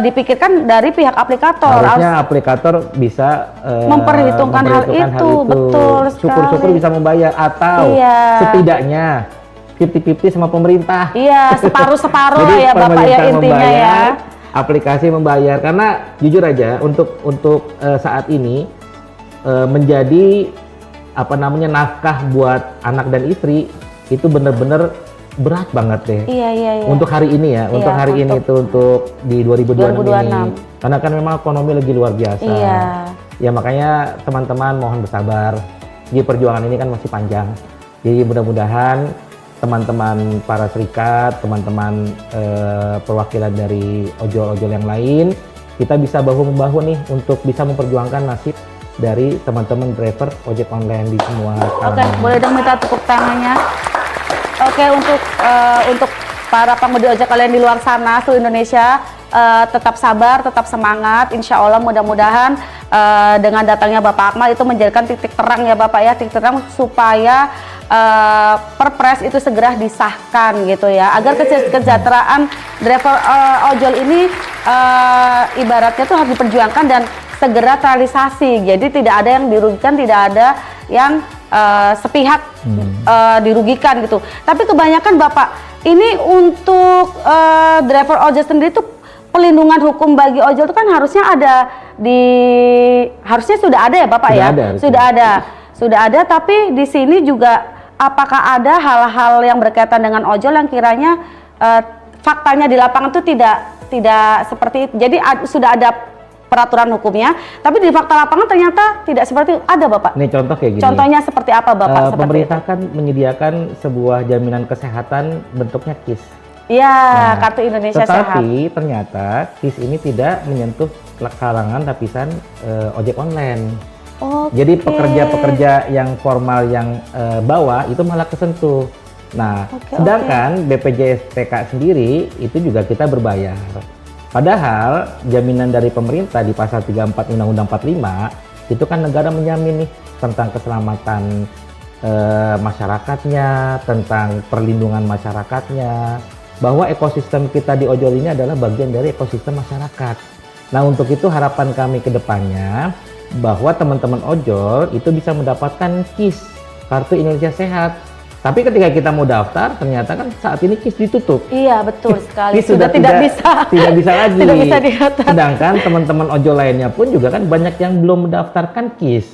dipikirkan dari pihak aplikator. harusnya aplikator bisa Memperhitungkan hal itu, betul Syukur-syukur sekali. bisa membayar atau Iya. setidaknya 50-50 sama pemerintah. Iya, separuh-separuh Jadi lah ya Bapak ya pemerintah intinya ya. membayar, aplikasi membayar, karena jujur aja untuk saat ini menjadi nafkah buat anak dan istri itu bener-bener berat banget deh. Iya. Untuk hari ini ya, untuk Iya, hari ini itu untuk di 2026 2026. ini. Karena kan memang ekonomi lagi luar biasa. Iya. Ya makanya teman-teman mohon bersabar. Jadi perjuangan ini kan masih panjang. Jadi mudah-mudahan teman-teman para serikat, teman-teman perwakilan dari ojol-ojol yang lain, kita bisa bahu-membahu nih untuk bisa memperjuangkan nasib dari teman-teman driver ojek online di semua Oke, sekarang. boleh dong minta tepuk tangannya. Oke, untuk para pengemudi ojek kalian di luar sana seluruh Indonesia, tetap sabar, tetap semangat. Insya Allah mudah-mudahan dengan datangnya Bapak Akmal itu menjadikan titik terang ya Bapak ya, titik terang supaya Perpres itu segera disahkan gitu ya, agar kesejahteraan driver ojol ini ibaratnya tuh harus diperjuangkan dan segera terrealisasi. Jadi tidak ada yang dirugikan, tidak ada yang sepihak dirugikan gitu. Tapi kebanyakan Bapak, ini untuk driver ojol sendiri tuh pelindungan hukum bagi ojol itu kan harusnya ada harusnya sudah ada ya Bapak Sudah ya? ada, harusnya. Sudah ada, tapi di sini juga apakah ada hal-hal yang berkaitan dengan ojol yang kiranya faktanya di lapangan itu tidak seperti itu. Jadi sudah ada peraturan hukumnya, tapi di fakta lapangan ternyata tidak seperti itu. Ada Bapak? Ini contoh kayak gini. Contohnya seperti apa Bapak? Pemerintah kan menyediakan sebuah jaminan kesehatan bentuknya KIS. Iya, Kartu Indonesia Sehat. Tetapi ternyata KIS ini tidak menyentuh kalangan lapisan ojek online. Jadi pekerja-pekerja yang formal yang bawah itu malah kesentuh. Nah, sedangkan BPJS TK sendiri itu juga kita berbayar. Padahal jaminan dari pemerintah di pasal 34 Undang-Undang 45 itu kan negara menjamin nih tentang keselamatan masyarakatnya, tentang perlindungan masyarakatnya, bahwa ekosistem kita di ojol ini adalah bagian dari ekosistem masyarakat. Nah, untuk itu harapan kami ke depannya bahwa teman-teman ojol itu bisa mendapatkan KIS, Kartu Indonesia Sehat. Tapi ketika kita mau daftar, ternyata kan saat ini KIS ditutup. Iya, betul sekali. KIS sudah tidak bisa lagi. Tidak bisa didaftar. Sedangkan teman-teman ojol lainnya pun juga kan banyak yang belum mendaftarkan KIS.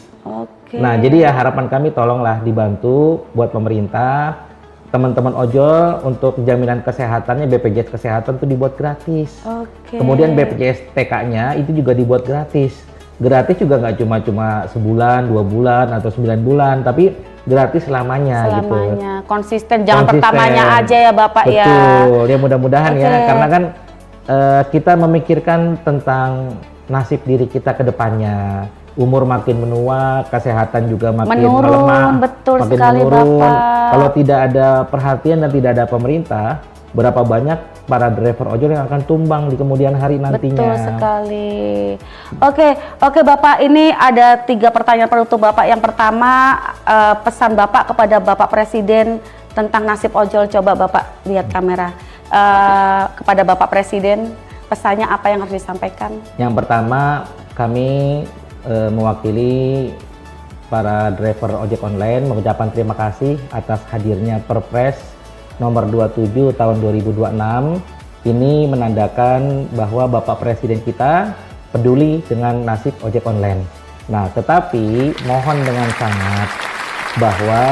Nah, jadi ya harapan kami tolonglah dibantu buat pemerintah, teman-teman ojol untuk jaminan kesehatannya BPJS Kesehatan itu dibuat gratis. Kemudian BPJS TK-nya itu juga dibuat gratis. Gratis juga nggak cuma sebulan, 2 bulan, atau 9 bulan, tapi gratis selamanya gitu. Konsisten, jangan pertamanya aja ya Bapak. Betul. Ya. Betul, ya mudah-mudahan ya, karena kan kita memikirkan tentang nasib diri kita ke depannya. Umur makin menua, kesehatan juga makin melemah, betul makin sekali, menurun. Bapak. Kalau tidak ada perhatian dan tidak ada pemerintah, berapa banyak para driver ojol yang akan tumbang di kemudian hari nantinya. Betul sekali. Oke Bapak, ini ada 3 pertanyaan penutup Bapak. Yang pertama, pesan Bapak kepada Bapak Presiden tentang nasib ojol. Coba Bapak lihat kamera. Kepada Bapak Presiden, pesannya apa yang harus disampaikan? Yang pertama, kami mewakili para driver ojek online mengucapkan terima kasih atas hadirnya Perpres nomor 27 tahun 2026. Ini menandakan bahwa Bapak Presiden kita peduli dengan nasib ojek online. Nah, tetapi mohon dengan sangat bahwa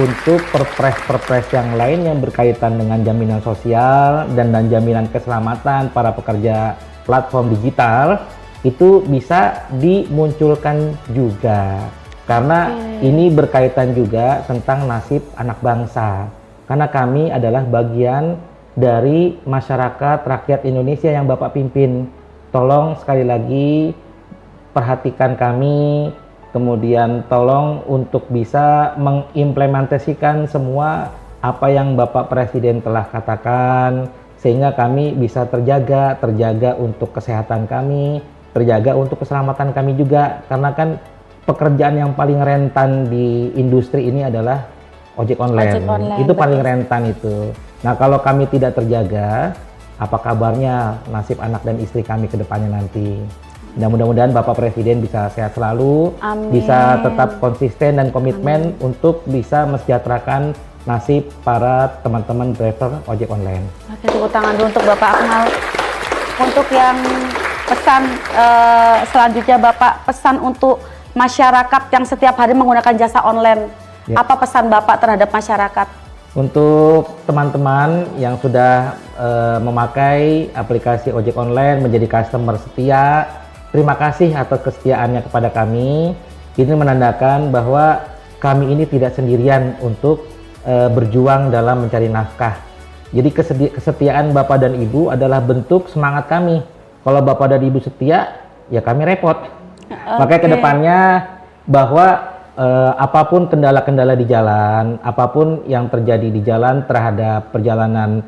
untuk perpres yang lain yang berkaitan dengan jaminan sosial dan jaminan keselamatan para pekerja platform digital itu bisa dimunculkan juga. Karena ini berkaitan juga tentang nasib anak bangsa. Karena kami adalah bagian dari masyarakat rakyat Indonesia yang Bapak pimpin. Tolong sekali lagi perhatikan kami, kemudian tolong untuk bisa mengimplementasikan semua apa yang Bapak Presiden telah katakan, sehingga kami bisa terjaga untuk kesehatan kami, terjaga untuk keselamatan kami juga. Karena kan pekerjaan yang paling rentan di industri ini adalah ojek online. Itu betul. Paling rentan itu. Nah, kalau kami tidak terjaga, apa kabarnya nasib anak dan istri kami ke depannya nanti. Dan mudah-mudahan Bapak Presiden bisa sehat selalu, bisa tetap konsisten dan komitmen untuk bisa mesejahterakan nasib para teman-teman driver ojek online. Oke, tepuk tangan dulu untuk Bapak Akmal. Untuk yang pesan selanjutnya Bapak, pesan untuk masyarakat yang setiap hari menggunakan jasa online. Ya. Apa pesan Bapak terhadap masyarakat? Untuk teman-teman yang sudah memakai aplikasi ojek online menjadi customer setia, terima kasih atas kesetiaannya kepada kami. Ini menandakan bahwa kami ini tidak sendirian untuk berjuang dalam mencari nafkah. Jadi kesetiaan Bapak dan Ibu adalah bentuk semangat kami. Kalau Bapak dan Ibu setia, ya kami repot. Makanya kedepannya bahwa apapun kendala-kendala di jalan, apapun yang terjadi di jalan terhadap perjalanan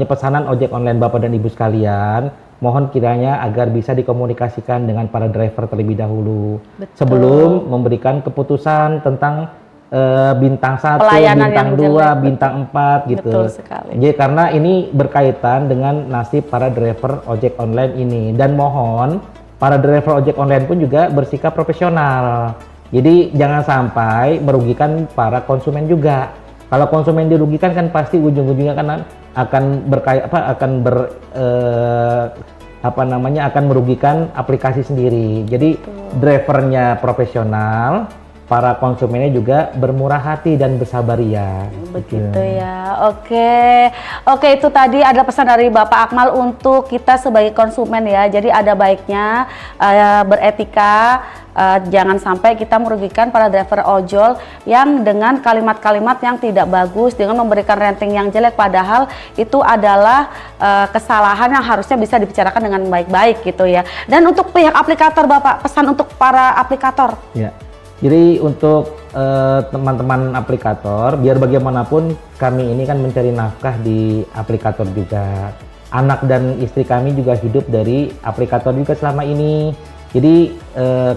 pesanan ojek online Bapak dan Ibu sekalian, mohon kiranya agar bisa dikomunikasikan dengan para driver terlebih dahulu. Betul. Sebelum memberikan keputusan tentang bintang 1, bintang 2, bintang 4 gitu. Betul sekali. Jadi karena ini berkaitan dengan nasib para driver ojek online ini, dan mohon para driver ojek online pun juga bersikap profesional. Jadi jangan sampai merugikan para konsumen juga. Kalau konsumen dirugikan kan pasti ujung-ujungnya kan akan merugikan aplikasi sendiri. Jadi drivernya profesional, para konsumennya juga bermurah hati dan bersabar ya. Begitu ya. Oke, itu tadi ada pesan dari Bapak Akmal untuk kita sebagai konsumen ya. Jadi ada baiknya beretika, jangan sampai kita merugikan para driver ojol yang dengan kalimat-kalimat yang tidak bagus, dengan memberikan rating yang jelek, padahal itu adalah kesalahan yang harusnya bisa dibicarakan dengan baik-baik gitu ya. Dan untuk pihak aplikator Bapak, pesan untuk para aplikator. Ya. Jadi untuk teman-teman aplikator, biar bagaimanapun kami ini kan mencari nafkah di aplikator juga. Anak dan istri kami juga hidup dari aplikator juga selama ini. Jadi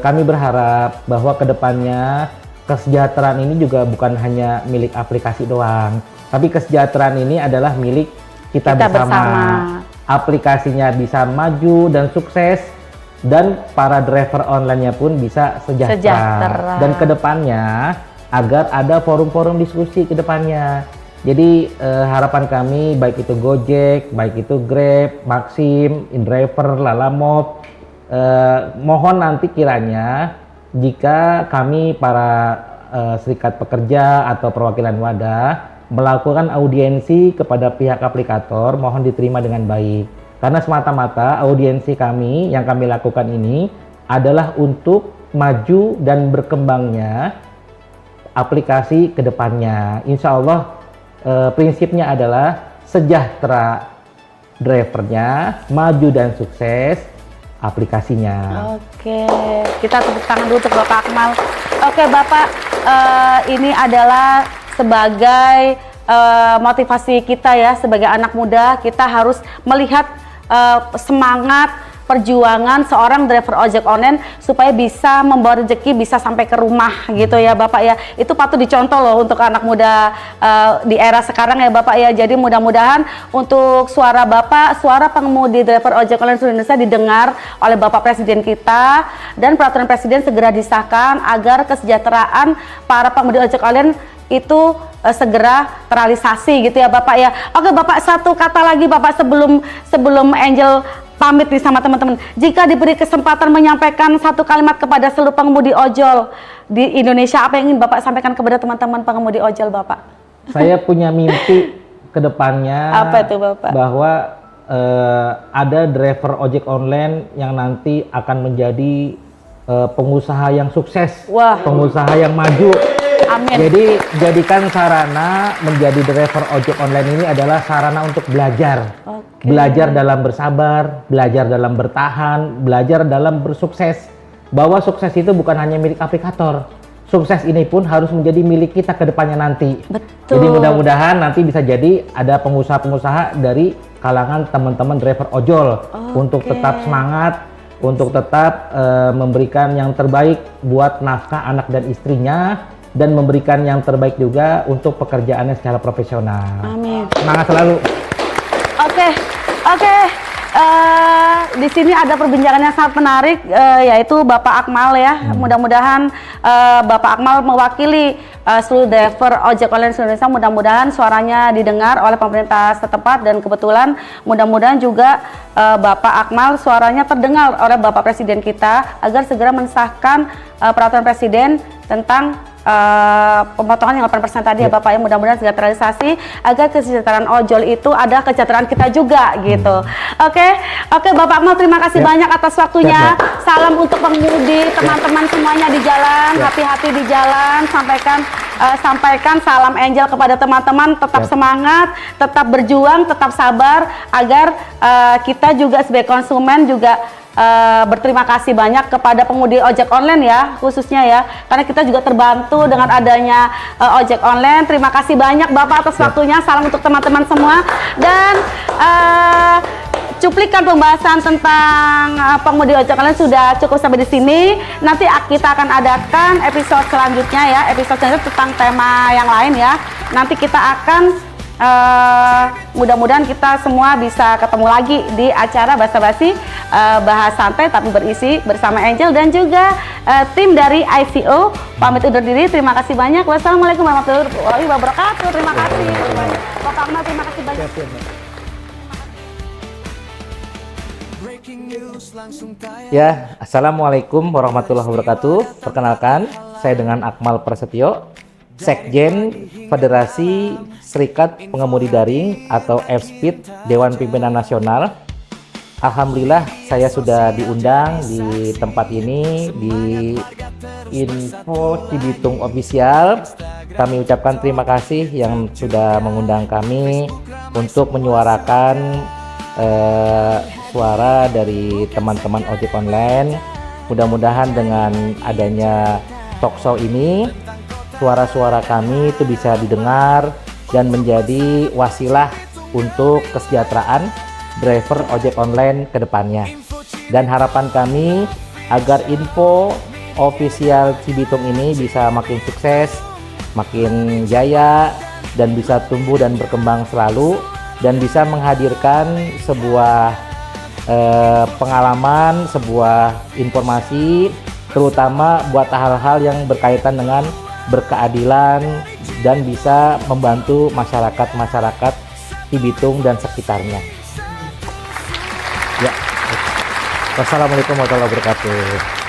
kami berharap bahwa kedepannya kesejahteraan ini juga bukan hanya milik aplikasi doang, tapi kesejahteraan ini adalah milik kita bersama. Aplikasinya bisa maju dan sukses, dan para driver online-nya pun bisa sejahtera. Dan kedepannya agar ada forum-forum diskusi kedepannya. Jadi harapan kami baik itu Gojek, baik itu Grab, Maxim, InDriver, Lalamove, mohon nanti kiranya jika kami para serikat pekerja atau perwakilan wadah melakukan audiensi kepada pihak aplikator, mohon diterima dengan baik. Karena semata-mata audiensi kami yang kami lakukan ini adalah untuk maju dan berkembangnya aplikasi ke depannya. Insya Allah prinsipnya adalah sejahtera drivernya, maju dan sukses aplikasinya. Oke, kita tepuk tangan dulu untuk Bapak Akmal. Oke Bapak, ini adalah sebagai motivasi kita ya, sebagai anak muda kita harus melihat semangat perjuangan seorang driver ojek online supaya bisa membawa rezeki, bisa sampai ke rumah gitu ya Bapak ya. Itu patut dicontoh loh untuk anak muda di era sekarang ya Bapak ya. Jadi mudah-mudahan untuk suara Bapak, suara pengemudi driver ojek online seluruh Indonesia didengar oleh Bapak Presiden kita, dan peraturan Presiden segera disahkan agar kesejahteraan para pengemudi ojek online itu segera terrealisasi gitu ya Bapak ya. Oke Bapak, satu kata lagi Bapak sebelum Angel pamit nih sama teman-teman. Jika diberi kesempatan menyampaikan satu kalimat kepada seluruh pengemudi ojol di Indonesia, apa yang ingin Bapak sampaikan kepada teman-teman pengemudi ojol Bapak? Saya punya mimpi ke depannya. Apa itu Bapak? Bahwa ada driver ojek online yang nanti akan menjadi pengusaha yang sukses, pengusaha yang maju. Amin. Jadi jadikan sarana menjadi driver ojek online ini adalah sarana untuk belajar. Belajar dalam bersabar, belajar dalam bertahan, belajar dalam bersukses. Bahwa sukses itu bukan hanya milik aplikator. Sukses ini pun harus menjadi milik kita ke depannya nanti. Betul. Jadi mudah-mudahan nanti bisa jadi ada pengusaha-pengusaha dari kalangan teman-teman driver ojol untuk tetap semangat, untuk tetap memberikan yang terbaik buat nafkah anak dan istrinya, dan memberikan yang terbaik juga untuk pekerjaannya secara profesional. Amin. Semangat selalu. Oke. Di sini ada perbincangan yang sangat menarik, yaitu Bapak Akmal ya. Mudah-mudahan Bapak Akmal mewakili seluruh driver ojek online seluruh Indonesia. Mudah-mudahan suaranya didengar oleh pemerintah setempat, dan kebetulan mudah-mudahan juga Bapak Akmal suaranya terdengar oleh Bapak Presiden kita agar segera mensahkan peraturan Presiden tentang pemotongan yang 8% tadi ya Bapak ya. Mudah-mudahan segera terrealisasi agar kesejahteraan ojol itu ada kesejahteraan kita juga gitu. Oke Bapak Akmal, terima kasih banyak atas waktunya. Salam untuk pengemudi, teman-teman semuanya di jalan, hati-hati di jalan. Sampaikan salam Angel kepada teman-teman, tetap semangat, tetap berjuang, tetap sabar agar kita juga sebagai konsumen juga berterima kasih banyak kepada pengemudi ojek online ya, khususnya ya, karena kita juga terbantu dengan adanya ojek online. Terima kasih banyak Bapak atas waktunya. Salam untuk teman-teman semua, dan cuplikan pembahasan tentang pengemudi ojek online sudah cukup sampai di sini. Nanti kita akan adakan episode selanjutnya ya, episode selanjutnya tentang tema yang lain ya. Nanti kita akan mudah-mudahan kita semua bisa ketemu lagi di acara Basa-Basi bahas santai tapi berisi bersama Angel dan juga tim dari ICO. Pamit undur diri, terima kasih banyak. Wassalamualaikum warahmatullahi wabarakatuh. Terima kasih Bapak Akmal, terima kasih banyak. Ya, assalamualaikum warahmatullahi wabarakatuh. Perkenalkan, saya dengan Akmal Prasetyo, Sekjen Federasi Serikat Pengemudi Daring atau FSPID Dewan Pimpinan Nasional. Alhamdulillah saya sudah diundang di tempat ini di Info Cibitung Official. Kami ucapkan terima kasih yang sudah mengundang kami untuk menyuarakan suara dari teman-teman ojek online. Mudah-mudahan dengan adanya talkshow ini, suara-suara kami itu bisa didengar dan menjadi wasilah untuk kesejahteraan driver ojek online ke depannya. Dan harapan kami agar Info Official Cibitung ini bisa makin sukses, makin jaya, dan bisa tumbuh dan berkembang selalu, dan bisa menghadirkan sebuah pengalaman, sebuah informasi, terutama buat hal-hal yang berkaitan dengan berkeadilan dan bisa membantu masyarakat Cibitung dan sekitarnya. Ya. Wassalamualaikum warahmatullahi wabarakatuh.